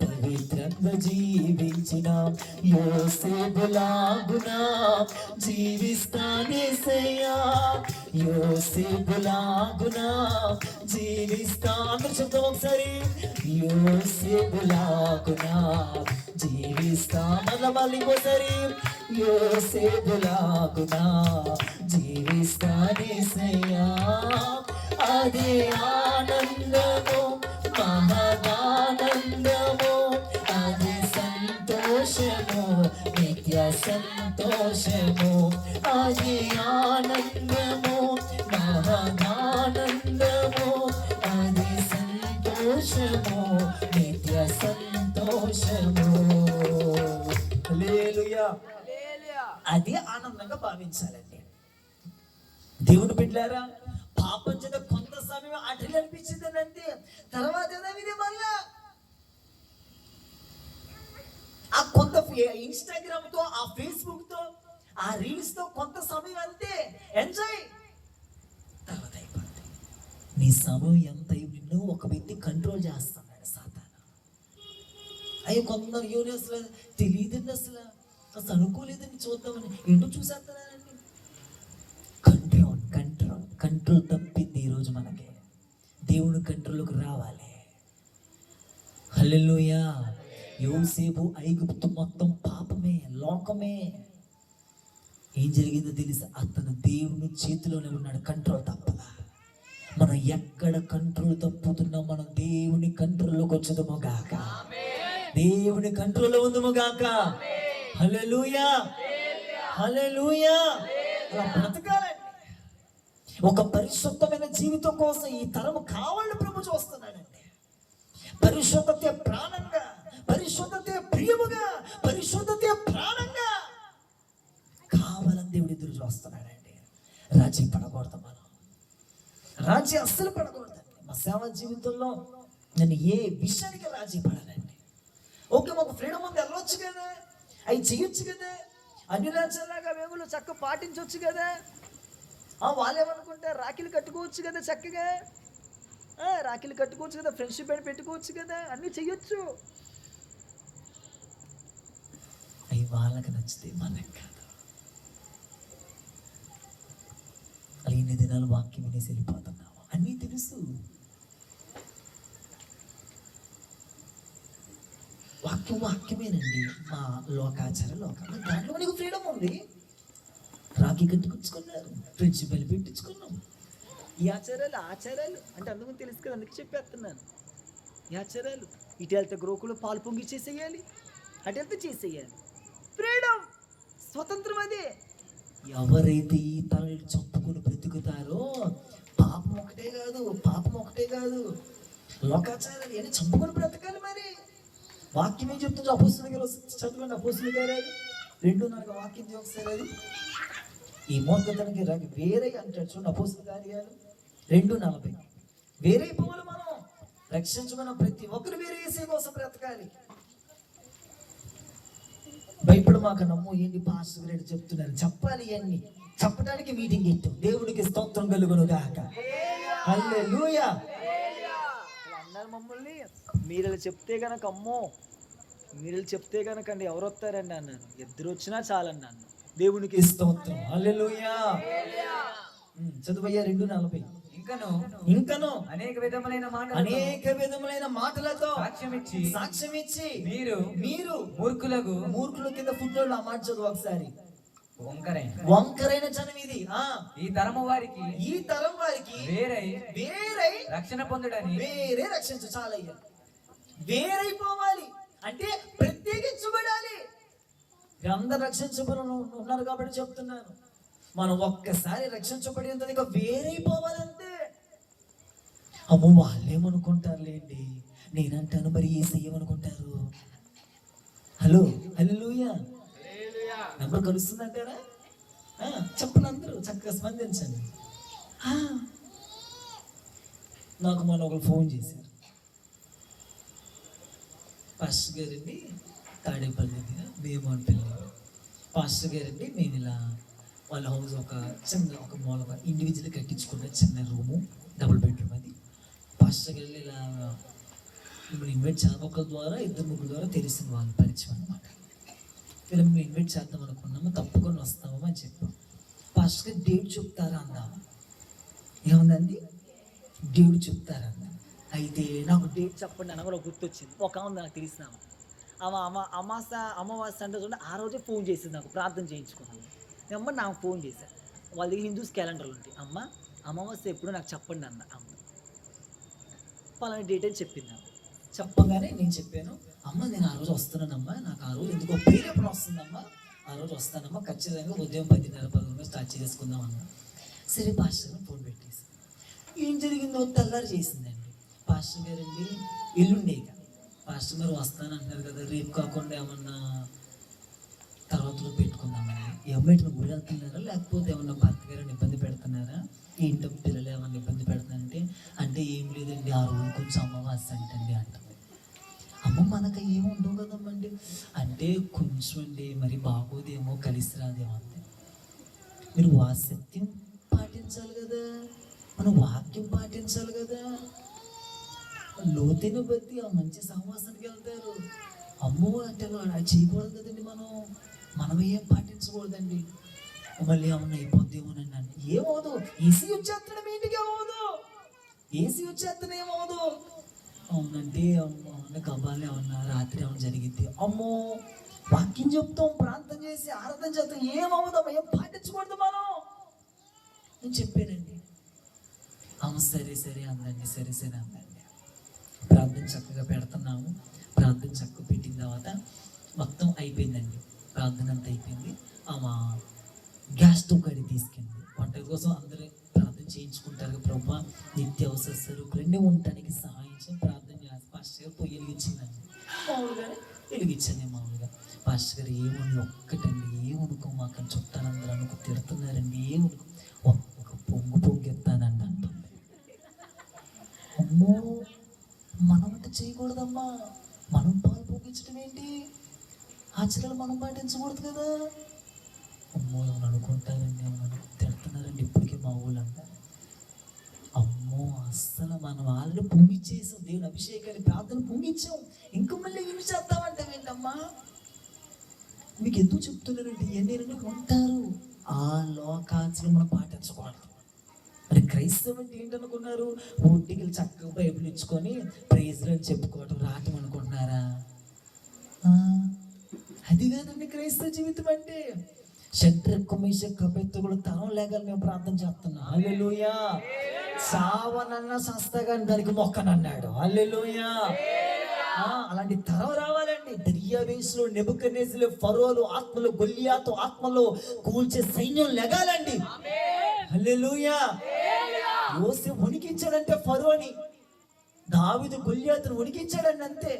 పవిత్రంగా జీవించిన యోసేపులాగునా జీవిస్తానేసయ్యా, యోసేపులాగునా జీవిస్తాను. చెప్తాం ఒకసారి, యోసేపులాగునా జీవిస్తాను. మళ్ళీ ఇంకోసారి, యోసేపులాగునా జీవిస్తానేసయ్యా. అదే ఆనందము మహదానందము, అదే సంతోషము నిత్య సంతోషము, అదే ఆనందము మహదానందము, అదే సంతోషము నిత్య సంతోషము. హల్లెలూయా. అదే ఆనందంగా భావించాలండి. దేవుని బిడ్డలారా, పాపం చేత కొంత సమయం అటలు అనిపించింది అంతే, తర్వాత ఇది మళ్ళా ఆ కొంత ఇన్స్టాగ్రామ్ తో, ఆ ఫేస్బుక్ తో, ఆ రీల్స్ తో కొంత సమయం అంతే ఎంజాయ్, తర్వాత అయిపోతుంది. నీ సమయం ఎంత నిన్ను ఒక వ్యక్తి కంట్రోల్ చేస్తున్నాడు సాతాను. అయ్యో కొందరు యోని అసలు తెలియదండి, అసలు అనుకోలేదని చూద్దామని ఎందుకు చూసేస్తున్నానండి. కంట్రోల్ కంట్రోల్ కంట్రోల్ తప్పింది ఈరోజు మనకి. దేవుని కంట్రోల్లోకి రావాలి. హల్లెలూయా. యోసేపు ఐగుప్తు మొత్తం పాపమే, లోకమే. ఏం జరిగిందో తెలుసా? అతను దేవుని చేతిలోనే ఉన్నాడు, కంట్రోల్ తప్పలా. మనం ఎక్కడ కంట్రోల్ తప్పుతున్నా మనం దేవుని కంట్రోల్లోకి వచ్చేదము గాక, దేవుని కంట్రోల్లో ఉందము గాక. హల్లెలూయా, హల్లెలూయా. అలా బ్రతకాలండి. ఒక పరిశుద్ధమైన జీవితం కోసం ఈ తరం కావాలని ప్రభు చూస్తున్నాడండి. పరిశుద్ధతే ప్రాణంగా, పరిశుద్ధతే ప్రియముగా, పరిశుద్ధతే ప్రాణంగా కావాలని దేవుడు ఎదురు చూస్తున్నాడండి. రాజీ పడకూడదు మనం, రాజీ అస్సలు పడకూడదండి. మా సేవ జీవితంలో నేను ఏ విషయానికి రాజీ పడాలండి. ఓకే, మాకు ఫ్రీడమ్ ఉంది, వెళ్ళొచ్చు కదా, అవి చేయొచ్చు కదా, అన్ని రాజ్యాలాగా మేము చక్కగా పాటించవచ్చు కదా. వాళ్ళు ఏమనుకుంటే రాఖీలు కట్టుకోవచ్చు కదా, చక్కగా రాఖీలు కట్టుకోవచ్చు కదా, ఫ్రెండ్షిప్ అని పెట్టుకోవచ్చు కదా, అన్నీ చెయ్యొచ్చు. అవి వాళ్ళకి నచ్చితే మనకు కాదు. అలా ఇన్ని దినాలు వాక్యం వినేసి వెళ్ళిపోతున్నావు, అన్నీ తెలుసు. వాక్యం వాక్యమేనండి. మా లోకాచార లోకం, దాంట్లో నీకు ఫ్రీడమ్ ఉంది. రాఖీ కట్టుకుంటున్నారు, ఫ్రెండ్షిప్ వెళ్ళి పెట్టించుకున్నాం. ఈ ఆచారాలు అంటే అందుకని తెలుసు కదా, అందుకే చెప్పేస్తున్నాను. ఈ ఆచారాలు ఇటు వెళ్తే గ్రోకులు పాలు పొంగి చేసేయాలి, అటు వెళ్తే చేసేయాలి. ఫ్రీడమ్, స్వతంత్రం అదే. ఎవరైతే ఈ తనని చంపుకుని బ్రతుకుతారో పాపం ఒకటే కాదు లోకాచారాలు ఇవన్నీ చంపుకుని బ్రతకాలి. మరి వాక్యం ఏం చెప్తుంది? అపోస్తలుల గారు చదవండి, అపోస్తలుల గారు 2:4 వాక్యం ఒకసారి. అది ఈ మూర్ఖతనికి వేరే అంటాడు చూడండి, అపోస్తలుల కార్యాలు 2:40. వేరైపోవాలి మనం, రక్షించమన్న ప్రతి ఒక్కరు వేరే వేసే కోసం బ్రతకాలి. భయపడ మాకు, నమ్ము ఏంటి పాస్టర్ గారు చెప్తున్నారు, చెప్పాలి. ఇవన్నీ చెప్పడానికి మీటింగ్ ఇట్టు. దేవుడికి స్తోత్రం కలుగును గాక. హల్లెలూయా. అన్నారు మమ్మల్ని, మీరు చెప్తే గనక అమ్మో, మీరు చెప్తే గనక అండి ఎవరు వస్తారండి అన్నాను. 2 వచ్చినా చాలన్నాను. దేవునికి స్తోత్రం. హల్లెలూయా. చదువయ్యా 2:40. ఇంకను అనేక విధములైన మాటలతో సాక్ష్యం ఇచ్చి మీరు మూర్ఖుల కింద ఫుట్‌లో ఆ మాట చదువు ఒకసారి. వంకరైన జనం ఇది. ఈ తరం వారికి వేరై రక్షణ పొందడానికి, వేరే రక్షించు చాలయ్యా. వేరైపోవాలి అంటే ప్రత్యేకించబడాలి. అందరు రక్షించబడి ఉన్నారు కాబట్టి చెప్తున్నాను. మనం ఒక్కసారి రక్షించబడినంత ఇక వేరైపోవాలంటే. అమ్మో వాళ్ళేమనుకుంటారులేండి, నేనంటాను మరి ఏమనుకుంటారు. హలో, హల్లెలూయా. నెంబర్ కలుస్తుందంటారా? చెప్పండి, అందరూ చక్కగా స్పందించండి. నాకు మొన్న ఒకరు ఫోన్ చేశారు, పాస్టర్ గారండి తాడేపల్లి దగ్గర భీమవరపల్లి, పాస్టర్ గారండి మేము ఇలా వాళ్ళ హౌస్ ఒక మూలగా ఇండివిజువల్ కట్టించుకున్న చిన్న రూము, డబుల్ బెడ్రూమ్. అది పాస్టర్ గారు ఇలా మిమ్మల్ని ఇన్వైట్ ఒకరి ద్వారా 2-3 ద్వారా తెలిసిన వాళ్ళ పరిచయం అనమాట. ఇలా మిమ్మల్ని ఇన్వైట్ చేద్దాం అనుకున్నాము, తప్పకుండా వస్తాము అని చెప్పాం. పాస్టర్ గారు డేట్ చెప్తారా అందాము. ఏముందండి, డేట్ చెప్తారా అన్నా. అయితే నాకు డేట్ చెప్పండి అన్న కూడా గుర్తొచ్చింది. ఒక ఆమె నాకు తెలిసినాము, అమావాస్య అంటే చూడండి, ఆ రోజే ఫోన్ చేసింది నాకు, ప్రార్థన చేయించుకున్నాను. అమ్మ నాకు ఫోన్ చేశాను, వాళ్ళ దగ్గర హిందూస్ క్యాలెండర్లు ఉంటాయి. అమ్మ అమావాస్య ఎప్పుడు నాకు చెప్పండి అన్న. అమ్మ పలానా డేట్ అని చెప్పింది. చెప్పగానే నేను చెప్పాను, అమ్మ నేను ఆ రోజు వస్తున్నానమ్మా, నాకు ఆ రోజు ఎందుకో ప్రేరేపణ వస్తుందమ్మా, ఆ రోజు వస్తానమ్మా, ఖచ్చితంగా ఉదయం 10:30-11 స్టార్ట్ చేసుకుందాం అన్నా. సరే పాస్టర్ గారు ఫోన్ పెట్టేసి ఏం జరిగిందో తెల్లారి చేసిందండి. పాస్టర్ గారండి ఎల్లుండేగా పాస్టర్ గారు వస్తానంటున్నారు కదా, రేపు కాకుండా ఏమన్నా తర్వాత పెట్టుకుందామని. ఏమైనా గుడి వెళ్తున్నారా, లేకపోతే ఏమన్నా భర్త గారిని ఇబ్బంది పెడుతున్నారా, ఏంటో పిల్లలు ఏమన్నా ఇబ్బంది పెడుతున్నారంటే, అంటే ఏం లేదండి ఆ రోజు కొంచెం అమావాస్య అంటండి అంట. అమ్మ మనకు ఏమి ఉండవు కదమ్మండి అంటే, కొంచెం అండి మరి బాగోదేమో, కలిసి రాదేమో అంతే. మీరు సత్యం పాటించాలి కదా, మన వాక్యం పాటించాలి కదా, లోతైన బట్టి ఆ మంచి సహవాసానికి వెళ్తారు. అమ్మో అంటే అది చేయకూడదు కదండి, మనం ఏం పాటించకూడదండి. మళ్ళీ ఏమన్నా అయిపోద్దేమోనండి అంటే ఏమవుదు, ఏసీ వచ్చేస్తాడు మీ ఇంటికి, ఏమవుదు, ఏసీ వచ్చేస్తాను ఏమవుదు. అవునంటే అవును కబాలి ఏమన్నా రాత్రి ఏమన్నా జరిగిద్ది, అమ్మో వాక్యం చెప్తాం, ప్రార్థన చేసి ఆరాధన చేస్తాం, ఏమవుదాం, ఏం పాటించకూడదు మనం నేను చెప్పానండి. అమ్మ సరే సరే అందండి, సరే సరే అందండి. ప్రార్థన చక్కగా పెడుతున్నాము, ప్రార్థన చక్కగా పెట్టిన తర్వాత మొత్తం అయిపోయిందండి, ప్రార్థన అంతా అయిపోయింది. ఆమె గ్యాస్ స్టవ్ కడిగి తీసుకెళ్ళి వంట కోసం అందరూ ప్రార్థన చేయించుకుంటారు. ప్రభా నిత్యావసర సరుకులన్నీ ఉండటానికి సహాయం చేసి ప్రార్థన చేసి పాస్టర్ గారు పొయ్యి వెలిగించిందండి. మామూలుగానే వెలిగించండి. మామూలుగా పాస్టర్ గారు ఏమని ఒక్కటండి, ఏమనుకో మాకు చుట్టాలందరూ అనుకో తిడుతున్నారండి, ఏమనుకో ఒక పొంగెత్తానండి అంటుంది. అమ్మో మనం అంటే చేయకూడదమ్మా, మనం పాలు పొంగించడం ఏంటి, ఆచరణలు మనం పాటించకూడదు కదా. అమ్మో ఏమని అనుకుంటారండి, ఏమన్నా తిడుతున్నారండి ఇప్పటికే మా ఊళ్ళు అంటారు. అమ్మో అస్సలు మనం ఆల్రెడీ పొంగిచ్చేసాం, దేవుని అభిషేకాన్ని ప్రార్థన పొంగిచ్చాం, ఇంకా మళ్ళీ ఏమి చేద్దామంటే ఏంటమ్మా. మీకు ఎందుకు చెప్తున్నారండి, ఎన్ని ఉంటారు ఆ లోకాచరణ మనం పాటించకూడదు. మరి క్రైస్తవం అంటే ఏంటనుకున్నారు, ఒంటికి చక్కగా బైబిల్ ఇచ్చుకొని ప్రైజ్లు అని చెప్పుకోవటం రావటం అనుకుంటున్నారా? అది కాదండి క్రైస్తవ జీవితం అంటే. షడ్రక్ మేషక్ అబేద్నెగోల తరం లేగాలి మేము ప్రార్థన చేస్తున్నాం. హల్లెలూయా. చావనన్నా సస్తగాని దానికి మొక్కనన్నాడు. హల్లెలూయా. అలాంటి తరం రావాలండి. దర్యావేషులు, నెబుకద్నెజరు, ఫరోలు ఆత్మలు, గొల్లియాతు ఆత్మలో కూల్చే సైన్యం లెగాలండి. హల్లెలూయా. యోసేపు వణికించాడంటే ఫరోని, దావీదు గొల్లియాతును వణికించాడండి అంతే.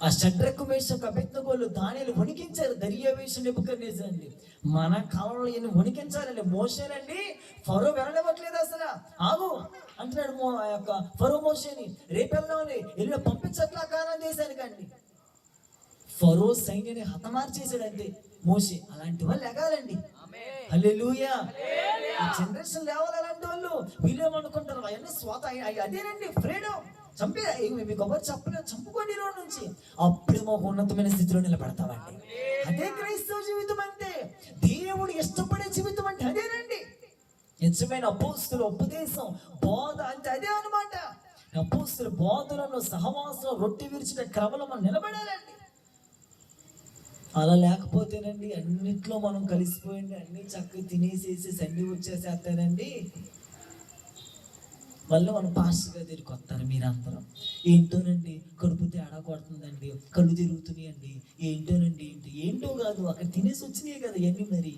ఆ షడ్రక్ మేషక్ అబేద్నెగోలు దానియేలు వణికించారు దర్యావేషు నెబుకద్నెజరు అండి. మన కాలంలో ఈయన వణికించాలండి. మోషేనండి ఫరో వెళ్ళనివ్వట్లేదు, అసలు ఆగు అంటున్నాడు ఆ యొక్క ఫరో మోషేని, రేపు వెళ్దామని వెళ్ళి పంపించట్లా కారణం దేశానికి అండి. ఫరో సైన్యాన్ని హతమార్చేసాడంటే మోషే. అలాంటి వాళ్ళు ఎగాలండి. హల్లెలూయా. జనరేషన్ లేవాలి అలాంటి వాళ్ళు. వీళ్ళేమనుకుంటారు అవన్నీ స్వాత, అదేనండి ఫ్రీడమ్. చంపే మీకు ఎవరు చెప్పలేదు, చంపుకోండి రోజు నుంచి, అప్పుడేమో ఒక ఉన్నతమైన స్థితిలో నిలబడతామండి. అదే క్రైస్తవ జీవితం అంటే, దేవుడు ఇష్టపడే జీవితం అంటే అదేనండి. నిజమైన అపోస్తుల ఉపదేశం, బోధ అంటే అదే అనమాట. అపోస్తుల బోధనలో, సహవాసంలో, రొట్టె విరిచిన క్రమంలో మనం నిలబడాలండి. అలా లేకపోతేనండి అన్నిట్లో మనం కలిసిపోయింది, అన్ని చక్కగా తినేసేసి సండి వచ్చేసేస్తానండి. మళ్ళీ మనం పాస్టర్గా దగ్గరికి వస్తారు మీరందరం. ఏంటోనండి కడుపు తేడా కొడుతుందండి, కళ్ళు తిరుగుతున్నాయండి, ఏంటోనండి ఏంటో కాదు, అక్కడ తినేసి వచ్చినాయి కదా ఇవన్నీ. మరి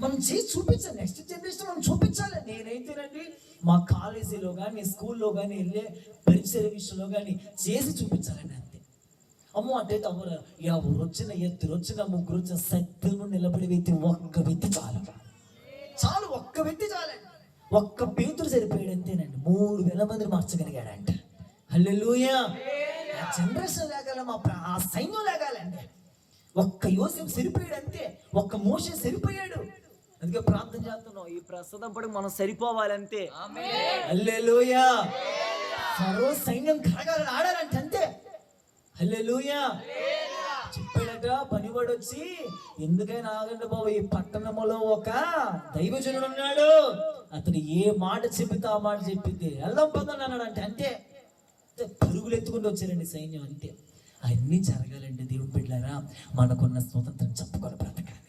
మనం చేసి చూపించాలి, నెక్స్ట్ జనరేషన్ మనం చూపించాలి. నేనైతేనండి మా కాలేజీలో కానీ స్కూల్లో కానీ వెళ్ళే పరిసర విషయంలో కానీ చేసి చూపించాలండి అంతే. అమ్మో అంటే తమ్ముడు ఎవరు వచ్చిన ఎత్తురు వచ్చిన ముగ్గురు వచ్చిన సత్యము నిలబడి వ్యక్తి ఒక్క వ్యక్తి చాలు, చాలు, ఒక్క వ్యక్తి చాలండి. ఒక్క పేతురు సరిపోయాడు అంతేనండి, 3,000 మందిని మార్చగలిగాడంట. హల్లెలూయా. ఆ జనరేషన్ లేగాల, ఆ సైన్యం లేగాలండి. ఒక్క యోసేపు సరిపోయాడు అంతే, ఒక్క మోషే సరిపోయాడు. అందుకే ప్రార్థన చేస్తున్నాం, ఈ ప్రస్తుతం పడి మనం సరిపోవాలంతే. హల్లెలూయా. ఫరో సైన్యం కరగాలని ఆడాలంటే అంతే. హల్లెలూయా. చెప్పాడట పనివాడు వచ్చి, ఎందుకైనా ఆగండి బాబు, ఈ పట్టణంలో ఒక దైవజనుడు ఉన్నాడు, అతను ఏ మాట చెప్పితే ఆ మాట చెప్పింది, వెళ్దాం పదండి అన్నాడు. అంతే పరుగులు ఎత్తుకుంటూ వచ్చారండి సైన్యం. అంతే అన్నీ జరగాలండి దేవుని బిడ్డలారా. మనకున్న స్వతంత్రం చంపుకొని బ్రతకాలి,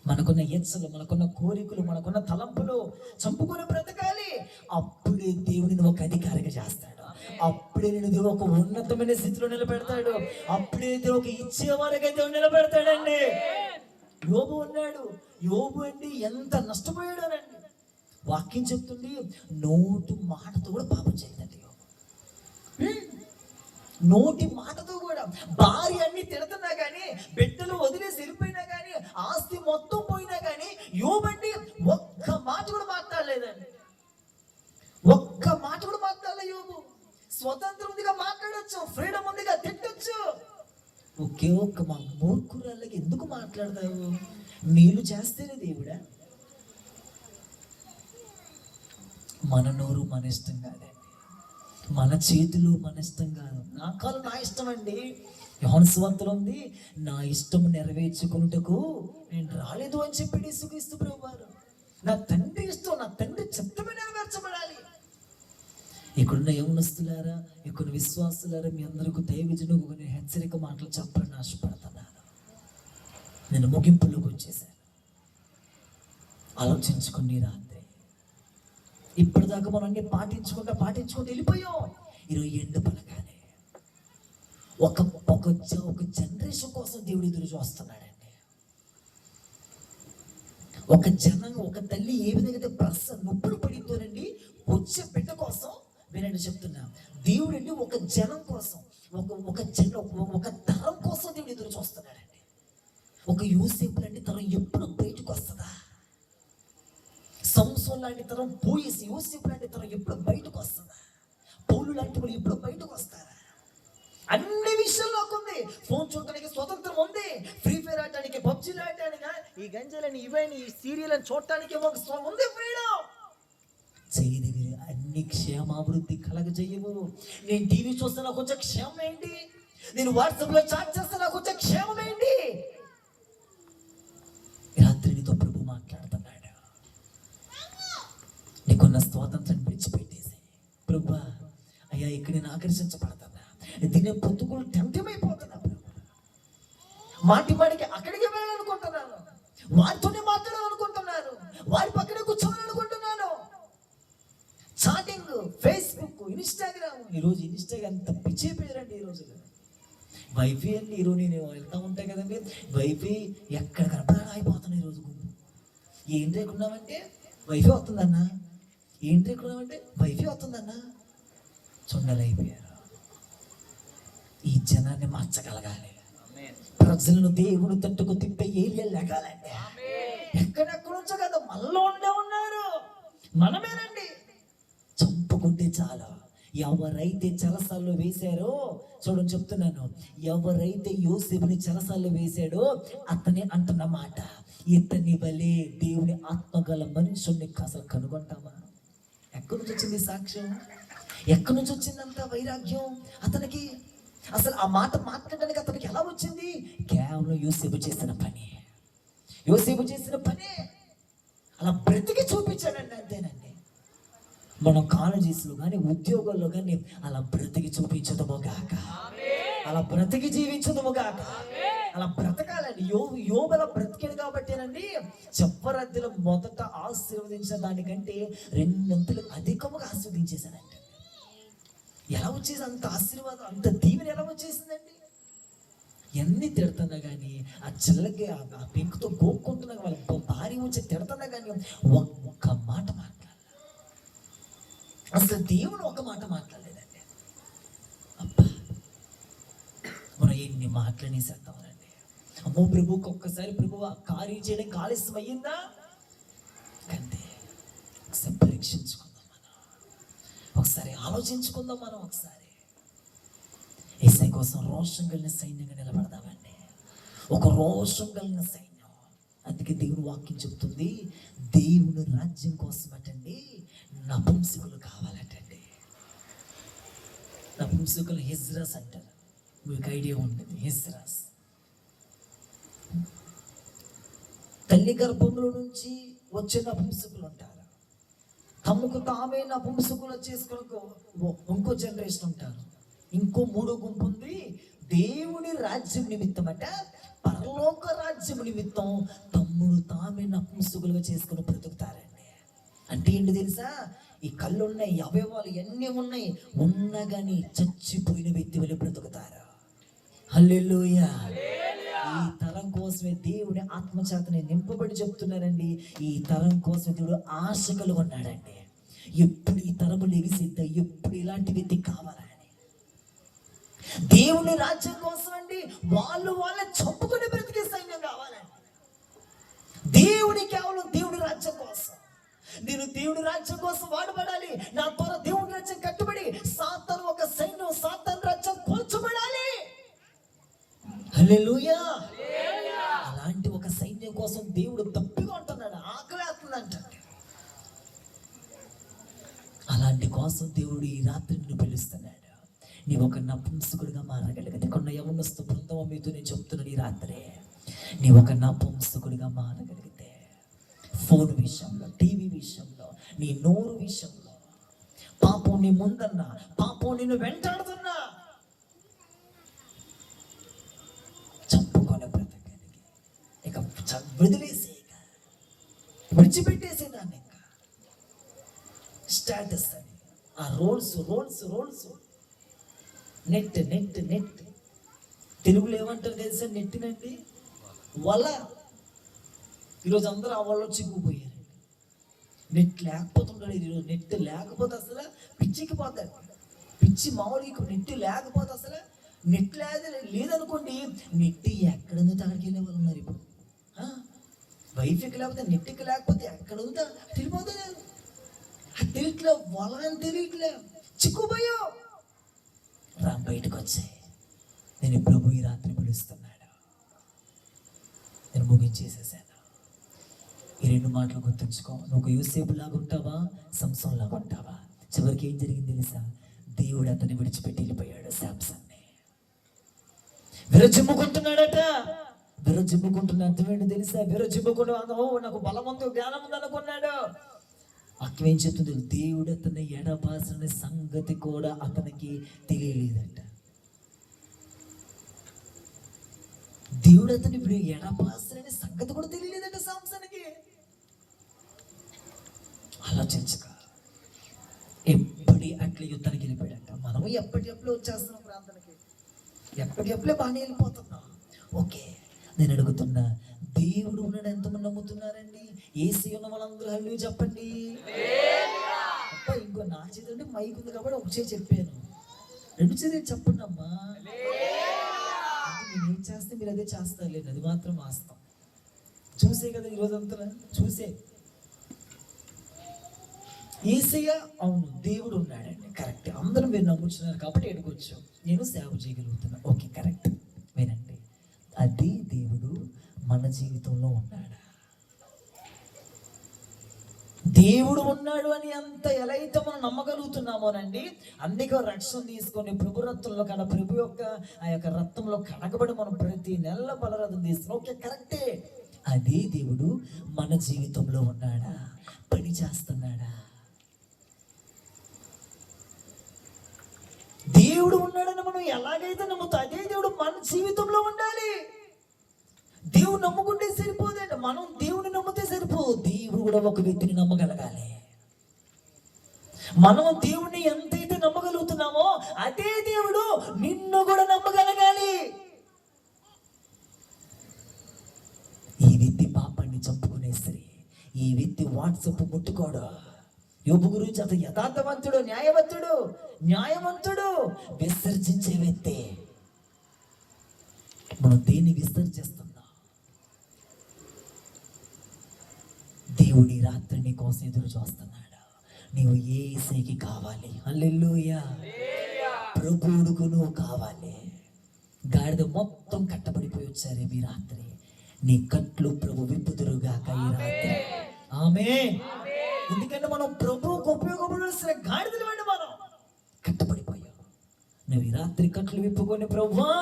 మనకున్న ఎచ్చలు, మనకున్న కోరికలు, మనకున్న తలంపులు చంపుకొని బ్రతకాలి. అప్పుడే దేవుడిని ఒక అధికారిగా చేస్తాడు, అప్పుడే నేను దేవుడు ఒక ఉన్నతమైన స్థితిలో నిలబెడతాడు, అప్పుడే దేవుడు ఒక ఇచ్చేవారిగా దేవుడు నిలబెడతాడండి. యోబు ఉన్నాడు, యోబు అండి ఎంత నష్టపోయాడోనండి. వాక్యం చెప్తుంది, నోటి మాటతో కూడా పాపం చేయదండి. నోటి మాటతో కూడా భార్య అన్ని తిడుతున్నా కానీ, బిడ్డలు వదిలేసి వెళ్ళిపోయినా కానీ, ఆస్తి మొత్తం పోయినా కానీ యోబండి ఒక్క మాట కూడా మాట్లాడలేదండి. ఒక్క మాట కూడా మాట్లాడలేదు యోబు. స్వతంత్రం ఉందిగా మాట్లాడొచ్చు, ఫ్రీడమ్ ఉందిగా తిట్టొచ్చు. ఒకే ఒక్క మా మూర్ఖురాళ్ళకి ఎందుకు మాట్లాడతావు? నీళ్ళు చేస్తేనే దేవుడా? మన నోరు మన ఇష్టం కాదండి, మన చేతులు మన ఇష్టం కాదు. నా కాలు నా ఇష్టం అండి. యోహాను సువార్తలో ఉంది, నా ఇష్టం నెరవేర్చుకున్నటకు నేను రాలేదు అని చెప్పి యేసుక్రీస్తు ప్రభువారు. నా తండ్రి ఇష్టం, నా తండ్రి చిత్తమే నెరవేర్చబడాలి. ఇక్కడున్న యవనస్తులారా, ఇక్కడ విశ్వాసులారా, మీ అందరికీ దైవజను కొన్ని హెచ్చరిక మాటలు చెప్పాలని ఆశపడుతున్నాను. నేను ముగింపులోకి వచ్చేసాను. ఆలోచించుకుని రాత్రి ఇప్పటిదాకా మనం అన్ని పాటించుకుంటూ వెళ్ళిపోయాం. ఈరోజు ఎండు పలకాలి. ఒక జనరేషన్ కోసం దేవుడు ఎదురు చూస్తున్నాడండి. ఒక తల్లి ఏ విధంగా అయితే నొప్పులు పడితోనండి వచ్చే బిడ్డ కోసం, వినండి చెప్తున్నా, దేవుడు అండి ఒక జనం కోసం, ఒక తరం కోసం దేవుడు ఎదురు చూస్తున్నాడండి. ఒక యోసేపు లాంటి తరం ఎప్పుడు బయటకు వస్తుందా? సంసోన్ లాంటి తరం పోయేసి యోసేపు లాంటి తరం ఎప్పుడు బయటకు వస్తుందా? పౌలు లాంటి వాళ్ళు ఎప్పుడు బయటకు వస్తారా? అన్ని విషయాల్లో ఉంది. ఫోన్ చూడటానికి స్వతంత్రం ఉంది, ఫ్రీ ఫైర్ ఆడటానికి, పబ్జీలు ఆడటానికి, ఈ గంజలని ఇవన్నీ ఈ సీరియల్ అని చూడటానికి ఉంది ఫ్రీడమ్. చేయనివి అన్ని క్షేమాభివృద్ధి కలగజేయవు. నేను టీవీ చూస్తున్నా కొంచెం క్షేమం ఏంటి, నేను వాట్సాప్ లో చాట్ చేస్తున్నా కొంచెం క్షేమం ఏంటి. రాత్రి నీతో ప్రభు మాట్లాడుతున్నాడు, నీకున్న స్వాతంత్రం విడిచిపెట్టేసి, ప్రభా అయ్యా ఇక్కడ నేను ఆకర్షించబడుతున్నా, దీని పొత్తుకులు టెంప్టమైపోతున్నా, మాటి మాటికి అక్కడికి వెళ్ళాలనుకుంటున్నాను, వారితోనే మాట్లాడాలనుకుంటున్నాను, వారి పక్కనే కూర్చోవాలనుకుంటున్నాను. Chatting, Facebook, Instagram. ఈరోజు ఇన్స్టాగ్రామ్ అంత పిచ్చిపోయారండి. ఈ రోజు వైఫై అండి, ఈరోజు నేను వెళ్తా ఉంటాయి కదండి, వైఫై ఎక్కడ కనపడాలి అయిపోతున్నాయి. ఈరోజు ఏంటి ఎక్కున్నామంటే వైఫై వస్తుందన్నా, ఏంటి ఎక్కున్నామంటే వైఫై వస్తుందన్నా. చొండలైపోయారు. ఈ జనాన్ని మార్చగలగాలి, ప్రజలను దేవుడు తట్టుకు తిప్పే ఏరియా లెగాలండి. ఎక్కడెక్కడ నుంచో కదా మనలో ఉన్నారు, మనమేనండి. చంపుకుంటే చాలా. ఎవరైతే చెరసాల్లో వేశారో, చూడండి చెప్తున్నాను, ఎవరైతే యోసేపుని చెరసాల్లో వేశాడో అతనే అంటున్న మాట, ఇతని వలే దేవుని ఆత్మగల మనుషుల్ని అసలు కనుగొంటామా? ఎక్కడి నుంచి వచ్చింది సాక్ష్యం? ఎక్కడి నుంచి వచ్చిందంత వైరాగ్యం అతనికి? అసలు ఆ మాట మాట్లాడడానికి అతనికి ఎలా వచ్చింది? కేవలం యోసేపు చేసిన పని, అలా బ్రతికి చూపించాడండి, అంతేనండి. మనం కాలేజీస్లో కానీ ఉద్యోగాల్లో కానీ అలా బ్రతికి చూపించదము గాక, అలా బ్రతికి జీవించదము గాక. అలా బ్రతకాలండి. యోబు అలా బ్రతికాడు కాబట్టేనండి చెప్పరద్దెలు మొదట ఆశీర్వదించిన దానికంటే 2 అంతలు అధికముగా ఆశీర్వదించేశాడండి. ఎలా వచ్చేసి అంత ఆశీర్వాదం, అంత దీవెన ఎలా వచ్చేసిందండి? ఎన్ని తిడుతున్నా కానీ, ఆ చిల్లకి ఆ పెంకుతో గోక్కుంటున్నా, వాళ్ళ భార్య వచ్చి తిడుతున్నా కానీ ఒక్క మాట మాట్లాడాలి. అసలు దేవుడు ఒక మాట మాట్లాడలేదండి. అబ్బా, మాట్లాడేసేద్దామనండి. అమ్మో ప్రభుకి ఒక్కసారి ప్రభు ఆ కార్యం చేయడానికి ఆలస్యం అయ్యిందా కంటే ఒకసారి పరీక్షించుకుందాం, మనం ఒకసారి ఆలోచించుకుందాం, మనం ఒకసారి యేసయ్య కోసం రోషం కలిగిన సైన్యంగా నిలబడదామండి. ఒక రోషం కలిగిన సైన్యం. అందుకే దేవుని వాక్యం చెప్తుంది, దేవుని రాజ్యం కోసం అటండి నపుంసకులు కావాలటండి. నపుంసకులు హిజ్రాస్ అంటారు, మీకు ఐడియా ఉంటుంది. హిజ్రాస్ తల్లి గర్భంలో నుంచి వచ్చే నపుంసకులు ఉంటారు. తమకు తామే నపుంసకులు చేసుకుని ఇంకో జనరేషన్ ఉంటారు. ఇంకో మూడో గుంపు ఉంది, దేవుని రాజ్యం నిమిత్తం అట, పరలోక రాజ్యం నిమిత్తం తమ్ముడు తామే నపుంసకులుగా చేసుకుని బ్రతుకుతారండి. అంటే ఏంటి తెలుసా, ఈ కళ్ళు ఉన్నాయి, అవయవాలు ఎన్ని ఉన్నాయి, ఉన్నా కానీ చచ్చిపోయిన వ్యక్తి వల్ల బ్రతుకుతారు. హల్లెలూయా. ఈ తరం కోసమే దేవుడి ఆత్మచేతని నింపబడి చెప్తున్నారండి. ఈ తరం కోసం దేవుడు ఆశ కలిగి ఉన్నాడండి. ఎప్పుడు ఈ తరము లెగిసిద్దా, ఎప్పుడు ఇలాంటి వ్యక్తి కావాలని. దేవుని రాజ్యం కోసం అండి వాళ్ళ చంపుకొని బ్రతికే సైన్యం కావాలండి. దేవుని కేవలం దేవుని రాజ్యం కోసం, నేను దేవుని రాజ్యం కోసం వాడబడాలి. నా ద్వారా దేవుని రాజ్యం కట్టుబడి సాతాను ఒక సైన్యం, సాతాను రాజ్యం కూల్చబడాలి. హల్లెలూయా. అలాంటి ఒక సైన్యం కోసం దేవుడు తప్పిగా ఉంటున్నాడు, ఆకలేస్తుందంట. అలాంటి కోసం దేవుడు ఈ రాత్రి నిన్ను పిలుస్తున్నాడు. నీవు ఒక నపుంసకుడిగా మారగలిగితే, కొన్న యవనస్తు బృందం మీతో నేను చెప్తున్నాను, ఈ రాత్రి నీవు ఒక నపుంసకుడిగా మారగలిగితే, ఫోన్ విషయంలో, టీవీ విషయంలో, నీ నోరు విషయంలో, పాపం నీ ముందన్నా, పాపం నిన్ను వెంటాడుతున్నా, చంపుకొని బ్రతకలిగి ఇక వదిలేసేయక, విడిచిపెట్టేసేదాన్ని. ఇంకా స్టేటస్ అని ఆ rolls rolls rolls, net net net, తెలుగులో ఏమంటారు తెలుసా నెట్టినండి, వల. ఈరోజు అందరూ ఆ వలలో చిక్కుపోయారండి. నెట్ లేకపోతుంటాడు ఈరోజు. నెట్ లేకపోతే అసలు పిచ్చికి పోతాడు. పిచ్చి మామూలుగా నెట్ లేకపోతే అసలు నెట్ లేదనుకోండి, నెట్ ఎక్కడుందో అక్కడికి వెళ్ళే వాళ్ళు ఉన్నారు ఇప్పుడు. వైఫైకి లేకపోతే నెట్కి లేకపోతే ఎక్కడ ఉందో తెలిపోతుంది. తెలియట్లే, వల అని తెలియట్లే, చిక్కుపోయా. రా బయటకు వచ్చాయి. నేను ప్రభు ఈ రాత్రి పిలుస్తున్నాడు. నేను ముగించేసేసాను. ఈ రెండు మాటలు గుర్తుంచుకో. నువ్వు యోసేపు లాగా ఉంటావా, సంసోన్ లాగా ఉంటావా? చివరికి ఏం జరిగింది తెలుసా, దేవుడు అతన్ని విడిచిపెట్టి వెళ్ళిపోయాడు. శాంసన్ని విరజిమ్ముకుంటున్నాడట. విరజిమ్ముకుంటున్న అర్థం ఏంటి తెలుసా, విరజిమ్ముకుంటూ నాకు బలం ఉంది, జ్ఞానం ఉంది అనుకున్నాడు. వాక్యం ఏం చెప్తుంది, దేవుడు అతన్ని ఎడబాసిన సంగతి కూడా అతనికి తెలియలేదంట. దేవుడు అతన్ని ఇప్పుడు ఎడబాసిన సంగతి కూడా తెలియలేదంట సాంసన్కి. ఆలోచించక ఎప్పటి అట్లా యుద్ధానికి వెళ్ళిపోయాడంట. మనము ఎప్పటికప్పుడు వచ్చేస్తున్నాం ప్రాంతానికి, ఎప్పటికప్పుడే బాగానే వెళ్ళిపోతున్నాం. ఓకే, నేను అడుగుతున్నా, దేవుడు ఉన్నాడు ఎంతమంది నమ్ముతున్నారండి? ఏసీ ఉన్న వాళ్ళందరూ హల్లెలూయా చెప్పండి. అబ్బా, ఇంకో నా చేతి అంటే మైక్ ఉంది కాబట్టి ఒక చేతి చెప్పాను, రెండు చేతి చెప్పండి అమ్మా. నేను ఏం చేస్తే మీరు అదే చేస్తారు లేదు, అది మాత్రం వాస్తవం. చూసే కదా ఈరోజంతా, చూసే. ఏసయ్య అవును దేవుడు ఉన్నాడండి, కరెక్ట్. అందరూ మీరు నమ్ముతున్నారు కాబట్టి ఎడుకోవచ్చు, నేను సేవ చేయగలుగుతున్నా. Okay, correct. వినండి, అదే దేవుడు మన జీవితంలో ఉన్నాడా? దేవుడు ఉన్నాడు అని అంత ఎలా అయితే మనం నమ్మగలుగుతున్నామోనండి, అందుకే రక్షణ తీసుకొని ప్రభు రక్తంలో కడ ప్రభు యొక్క ఆ యొక్క రక్తంలో కడగబడి మనం ప్రతి నెల బలరథం తీసుకున్నాం. ఓకే, కరెక్టే. అదే దేవుడు మన జీవితంలో ఉన్నాడా, పని చేస్తున్నాడా? దేవుడు ఉన్నాడని మనం ఎలాగైతే నమ్ముతాం, అదే దేవుడు మన జీవితంలో ఉండాలి. దేవుడు నమ్ముకుంటే సరిపోదండి, మనం దేవుని నమ్మితే సరిపోదు. దేవుడు కూడా ఒక వ్యక్తిని నమ్మగలగాలి. మనం దేవుడిని ఎంతైతే నమ్మగలుగుతున్నామో అదే దేవుడు నిన్ను కూడా నమ్మగలగాలి. ఈ వ్యక్తి పాపాన్ని చంపుకునే స్త్రీ, ఈ వ్యక్తి వాట్సాప్ ముట్టుకోడు, యోబు గురించి అతను యథార్థవంతుడు, న్యాయవంతుడు, విసర్జించే వ్యక్తి. మనం దేన్ని విసర్జిస్తున్నాం? దేవుడి రాత్రి నీ కోసం ఎదురు చూస్తున్నాడు. నీవు ఏ యేసయ్యకి కావాలి? హల్లెలూయా. ప్రభువుకు నువ్వు కావాలి. గాడిద మొత్తం కట్టబడిపోయి వచ్చారే మీ రాత్రి, నీ కట్లు ప్రభు విప్పుదురుగాక ఈ రాత్రి. ఆమేన్. ఎందుకంటే మనం ప్రభువుకు ఉపయోగపడాల్సిన గాడిదలు వెంట మనం కట్టబడిపోయాం. నువ్వు ఈ రాత్రి కట్లు విప్పుకొని, ప్రభువా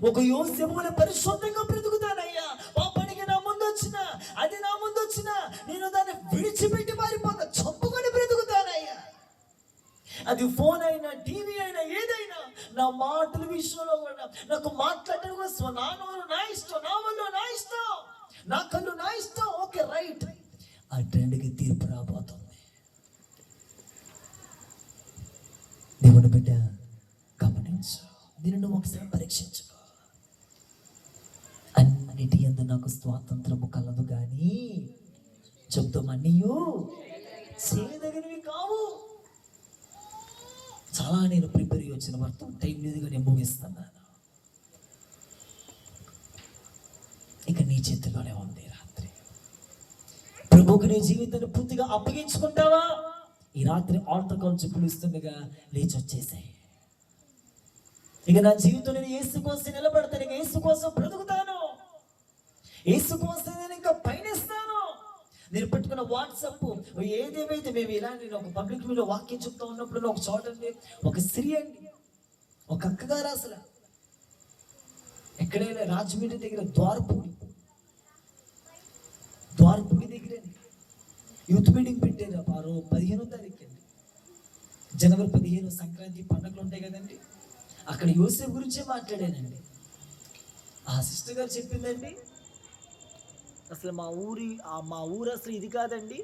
ఒక యోసేపుని పరిశుద్ధంగా బ్రతుకుతానయ్యా, పాపానికి నా ముందు వచ్చినా, అది నా ముందు వచ్చినా నేను దాన్ని విడిచిపెట్టి మారిపోతా, చంపుకొని బ్రతుకుతానయ్యా. అది ఫోన్ అయినా, టీవీ అయినా, ఏదైనా నా మాటల విషయంలో కూడా నాకు మాట్లాడడం కోసం నా నోరు నా ఇష్టం, నా వల్ల నా ఇష్టం, నా కళ్ళు నా ఇష్టం. Okay, right. ఆ ట్రెండ్కి తీర్పు రాబోతుంది. దేవుని బిడ్డ గమనించు, దీనిని ఒకసారి పరీక్షించుకో. అన్నిటి యందు నాకు స్వాతంత్రము కలదు కానీ చెప్తామన్నీయు చేయదగినవి కావు. చాలా నేను ప్రిపేర్ అయ్యి వచ్చిన వార్త టైం లేదుగా నేను ముగిస్తున్నాను. ఇక నీ చేతిలోనే ఉంది రాత్రి. ప్రభువుకి నీ జీవితాన్ని పూర్తిగా అప్పగించుకుంటావా? ఈ రాత్రి ఆల్టర్ కాల్ పిలుస్తుండగా లేచి వచ్చేసాయి. ఇక నా జీవితం నేను యేసు కోసం నిలబడతాను, ఇక యేసు కోసం బ్రతుకుతాను, యేసు కోసం నేను ఇంకా పయనిస్తాను. నేను పెట్టుకున్న వాట్సాప్ ఏదేమైతే మేము ఇలా, నేను ఒక పబ్లిక్ మీలో వాక్యం చెప్తా ఉన్నప్పుడు ఒక చోట ఒక స్త్రీ అండి, ఒక అక్కగారు, అసలు ఎక్కడైనా రాజమండ్రి దగ్గర ద్వారపూడి దగ్గర యూత్ మీటింగ్ పెట్టారు. ఆ రోజు 15వ తారీఖు అండి, జనవరి 15 సంక్రాంతి పండుగలు ఉంటాయి కదండి. అక్కడ యోసేపు గురించే మాట్లాడానండి. ఆ సిస్టర్ గారు చెప్పిందండి, అసలు మా ఊరు అసలు ఇది కాదండి,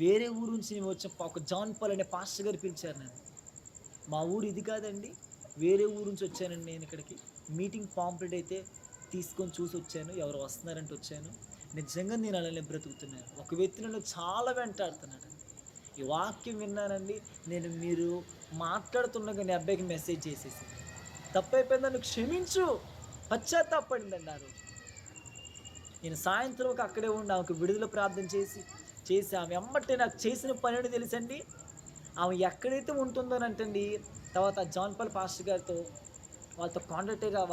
వేరే ఊరు నుంచి నేను వచ్చి ఒక జాన్ పాల్ అనే పాస్టర్ గారు పిలిచారు నన్ను. మా ఊరు ఇది కాదండి, వేరే ఊరు నుంచి వచ్చానండి నేను ఇక్కడికి. మీటింగ్ పాంప్లెట్ అయితే తీసుకొని చూసి వచ్చాను, ఎవరు వస్తున్నారంటే వచ్చాను. నిజంగా నేను అలానే బ్రతుకుతున్నాను. ఒక వ్యక్తి నన్ను చాలా వెంటాడుతున్నాడు. ఈ వాక్యం విన్నానండి, నేను మీరు మాట్లాడుతుండగా నీ అబ్బాయికి మెసేజ్ చేసేసి, తప్పైపోయింది, నన్ను క్షమించు, పశ్చాత్తాపడిందండి. ఆ రోజు నేను సాయంత్రం అక్కడే ఉండి ఆమెకు విడుదల ప్రార్థన చేసి ఆమె ఎమ్మటే నాకు చేసిన పని ఏంటో తెలుసండి. ఆమె ఎక్కడైతే ఉంటుందోనంటండి, తర్వాత జాన్ పాల్ పాస్టర్ గారితో వాళ్ళతో కాంటాక్ట్ అయ్యి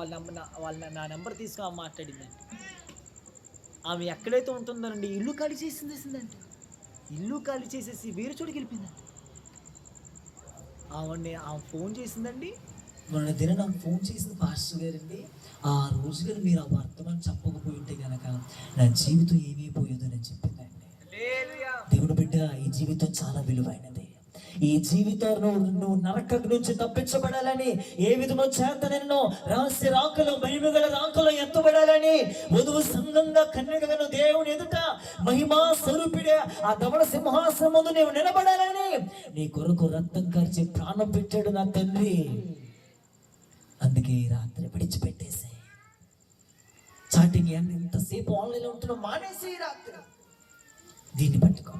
వాళ్ళ నా నెంబర్ తీసుకుని ఆమె మాట్లాడిందండి. ఆమె ఎక్కడైతే ఉంటుందోనండి ఇల్లు ఖాళీ చేసిందంటే, ఇల్లు ఖాళీ చేసేసి వేరే చోటుకి వెళ్ళిపోయిందండి. ఆమె ఫోన్ చేసిందండి. మొన్న దిన నాకు ఫోన్ చేసిన పాస్టర్ గారండి, ఆ రోజు కానీ మీరు ఆ వర్తమానం చెప్పకపోయి ఉంటే కనుక నా జీవితం ఏమైపోయేదో నేను చెప్పిందండి. దేవుడు బిడ్డ, ఈ జీవితం చాలా విలువైనది. ఈ జీవితంలో నువ్వు నరకం నుంచి తప్పించబడాలని, ఏ విధమో చేత నిన్ను రహస్య రాకలో, మహిమగల రాకలో ఎత్తబడాలని, వధువు సంఘంగా కన్యకను దేవుని ఎదుట మహిమా స్వరూపిడే ఆ ధవళ సింహాసనం ముందు నీవు నిలబడాలని నీ కొరకు రక్తం కార్చి ప్రాణం పెట్టాడు నా తండ్రి. అందుకే ఈ రాత్రి విడిచిపెట్టేసి చాటింగ్ ఎంతసేపు ఆన్లైన్లో ఉంటున్నా మానేసి ఈ రాత్రి దీన్ని పట్టుకో.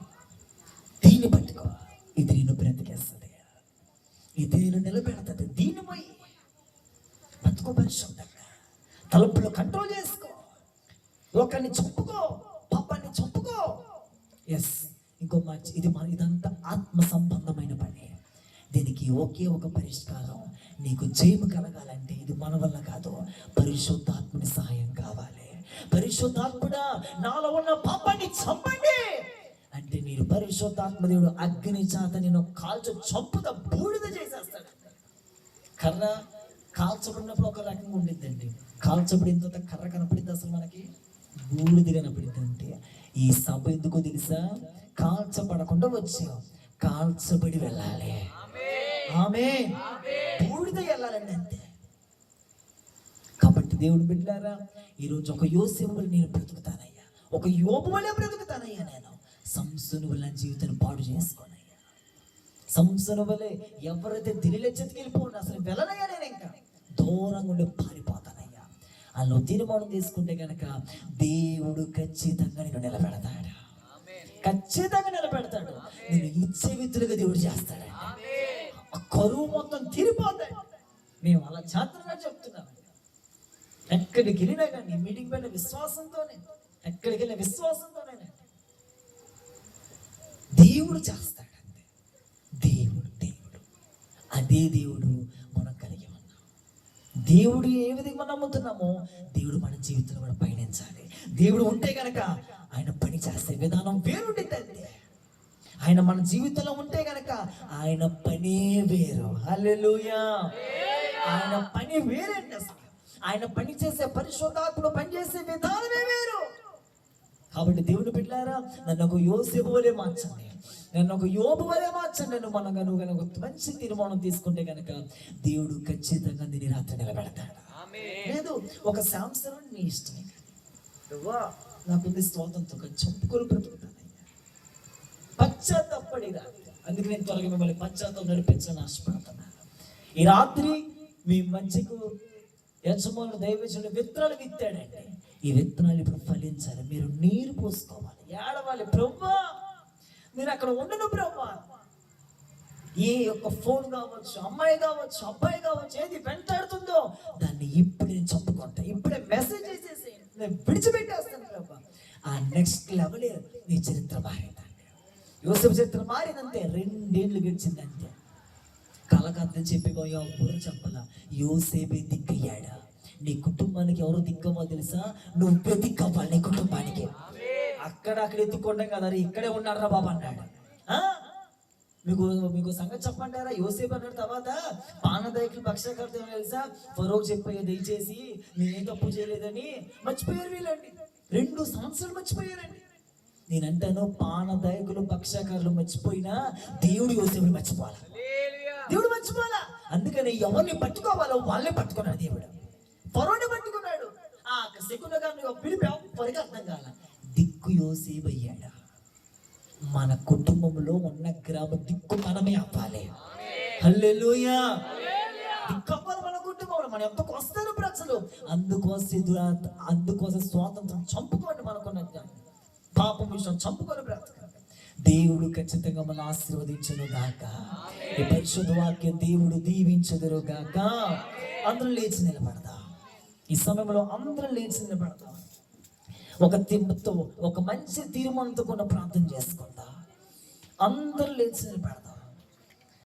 ఇది నిన్ను బ్రతికేస్తుంది, ఇది నేను నిలబెడుతుంది. దీన్ని పోయి బతుకో పరిశుద్ధంగా, తలుపులు కంట్రోల్ చేసుకో, లోకాన్ని చంపుకో, పాపాన్ని చంపుకో. ఎస్, ఇంకో ఇదంతా ఆత్మ సంబంధమైన పని. దీనికి ఒకే ఒక పరిష్కారం. నీకు జయము కలగాలంటే ఇది మన వల్ల కాదు, పరిశుద్ధాత్ముని సహాయం కావాలి. పరిశుద్ధాత్ముడా నాలో ఉన్న పాపాన్ని చంపండి అంటే మీరు పరిశుద్ధాత్మ దేవుడు అగ్ని చేత నేను చంపుతా బూడిద చేసేస్తాడు. కర్ర కాల్చబడినప్పుడు ఒక రకంగా ఉండిద్దండి, కాల్చబడిన తర్వాత కర్ర కనపడిద్ది, అసలు మనకి బూడిద కనపడిద్ది. అంటే ఈ సభ ఎందుకో తెలుసా? కాల్చబడకుండా వచ్చాం, కాల్చబడి వెళ్ళాలి. ఆమేన్. బూడిద వెళ్ళాలండి అంతే. కాబట్టి దేవుని బిడ్డలారా, ఈరోజు ఒక యోసేపు వలె నేను బ్రతుకుతానయ్యా, ఒక యోబు వలె బ్రతుకుతానయ్యా. నేను సంసోను వలె జీవితాన్ని పాడు చేసుకోనయ్యా. సంసోను వలె ఎవరైతే దిలిలెచ్చెతికి వెళ్ళిపోండి, అసలు వెళ్ళనయ్యా, నేను ఇంకా దూరంగా ఉండి పారిపోతానయ్యా. అలా తీర్మానం తీసుకుంటే కనుక దేవుడు ఖచ్చితంగా నేను నిలబెడతాడు, ఖచ్చితంగా నిలబెడతాడు. నేను ఇచ్చే విధులుగా దేవుడు చేస్తాడు. కరువు మొత్తం తీరిపోతాడు. మేము అలా చేతనగా చెప్తున్నాం. ఎక్కడికి వెళ్ళినా కానీ మీటింగ్ పైన విశ్వాసంతోనే, ఎక్కడికి వెళ్ళిన విశ్వాసంతోనే దేవుడు చేస్తాడంతే. దేవుడు దేవుడు అదే దేవుడు మనం కలిగి ఉన్నాం. దేవుడు ఏ విధంగా మనం నమ్ముతున్నామో దేవుడు మన జీవితంలో కూడా పయనించాలి. దేవుడు ఉంటే గనక ఆయన పని చేసే విధానం వేరుండిద్ది అంతే. ఆయన మన జీవితంలో ఉంటే గనక ఆయన పనే వేరు. హల్లెలూయా. ఆయన పని వేరండి. అసలు ఆయన పని చేసే పరిశుద్ధాత్ముడు పనిచేసే విధానమే వేరు. కాబట్టి దేవుడు బిడ్డలారా, నన్ను ఒక యోసేపు వలె మార్చండి, నన్ను ఒక యోబు వలె మార్చండి. నువ్వు కనుక మంచి తీర్మానం తీసుకుంటే కనుక దేవుడు ఖచ్చితంగా దీని రాత్రి నిలబెడతాడు. లేదు ఒక సంవత్సరం నీ ఇష్టమే, నాకుంది స్వాతంత్రం చంపుకొని బ్రతుకుతానయ్యా, పశ్చాత్తాపడి రాత్రి. అందుకే నేను త్వరగా మిమ్మల్ని పశ్చాత్తాపం నడిపించాలని ఆశపడుతున్నాను. ఈ రాత్రి మీ మంచికు యజమానుడు దైవజనుడు విత్తనాలు విత్తాడండి. ఈ విత్తనాలు ఇప్పుడు ఫలించాలి. మీరు నీరు పోసుకోవాలి, ఏడవాలి. ప్రభువా నేను అక్కడ ఉండను ప్రభువా. ఏ యొక్క ఫోన్ కావచ్చు, అమ్మాయి కావచ్చు, అబ్బాయి కావచ్చు, ఏది వెంటాడుతుందో దాన్ని ఇప్పుడు నేను చంపుకుంటా, ఇప్పుడే మెసేజ్ చేసేసి నేను విడిచిపెట్టేస్తాను ప్రభువా. ఆ నెక్స్ట్ లెవెల్ నీ చరిత్ర మారిందండి. యోసేపు చరిత్ర మారిందంతే. 2 ఏళ్ళు గడిచిందంతే. కలకత్తం చెప్పిపోయా కూడా చెప్పాలా, యోసేపే దిక్కయ్యాడా. నీ కుటుంబానికి ఎవరు దిక్కమో తెలుసా? నువ్వే దిక్కవ్వాలి నీ కుటుంబానికి. అక్కడ ఎత్తుకోవడం కదా, ఇక్కడే ఉన్నారా బాబా అన్నాడు. మీకు సంగతి చెప్పంటారా? యోసేపు అన్నాడు తర్వాత పానదాయకులు పక్షకర్త తెలుసా? ఫరోకు చెప్పాయి దయచేసి నేనే తప్పు చేయలేదని. మర్చిపోయారు వీళ్ళండి. 2 సంవత్సరాలు మర్చిపోయారండి. నేనంటాను పానదాయకులు పక్షకారులు మర్చిపోయినా దేవుడు యోసేపుని మర్చిపోవాలి. దేవుడు మర్చిపోవాలా. అందుకని ఎవరిని పట్టుకోవాలో వాళ్ళే పట్టుకున్నాడు దేవుడు. ఫరోని పట్టుకున్నాడు. ఆ శకున గారిని పిలిపి ఎవరికి అర్థం కాల. దిక్కు యోసేపు అయ్యాడా. మన కుటుంబంలో ఉన్న గ్రామ దిక్కు మనమే అవ్వాలి. హల్లెలూయా. దిక్కు అవ్వాలి మన కుటుంబంలో. మన ఎంతకు వస్తారు ప్రజలు. అందుకోసం స్వాతంత్రం చంపుకోండి. మనకున్న పాపం విషయం చంపుకొని బ్రతకండి. దేవుడు ఖచ్చితంగా మనం ఆశీర్వదించును గాక. ఈ పరిశుద్ధ వాక్యం దేవుడు దీవించుదురు గాక. అందరం లేచి నిలబడదాం. ఈ సమయంలో అందరం లేచి నిలబడదాం. ఒక మంచి తీర్మానంతో కూడా ప్రార్థన చేసుకుందాం. అందరూ లేచి నిలబడదాం.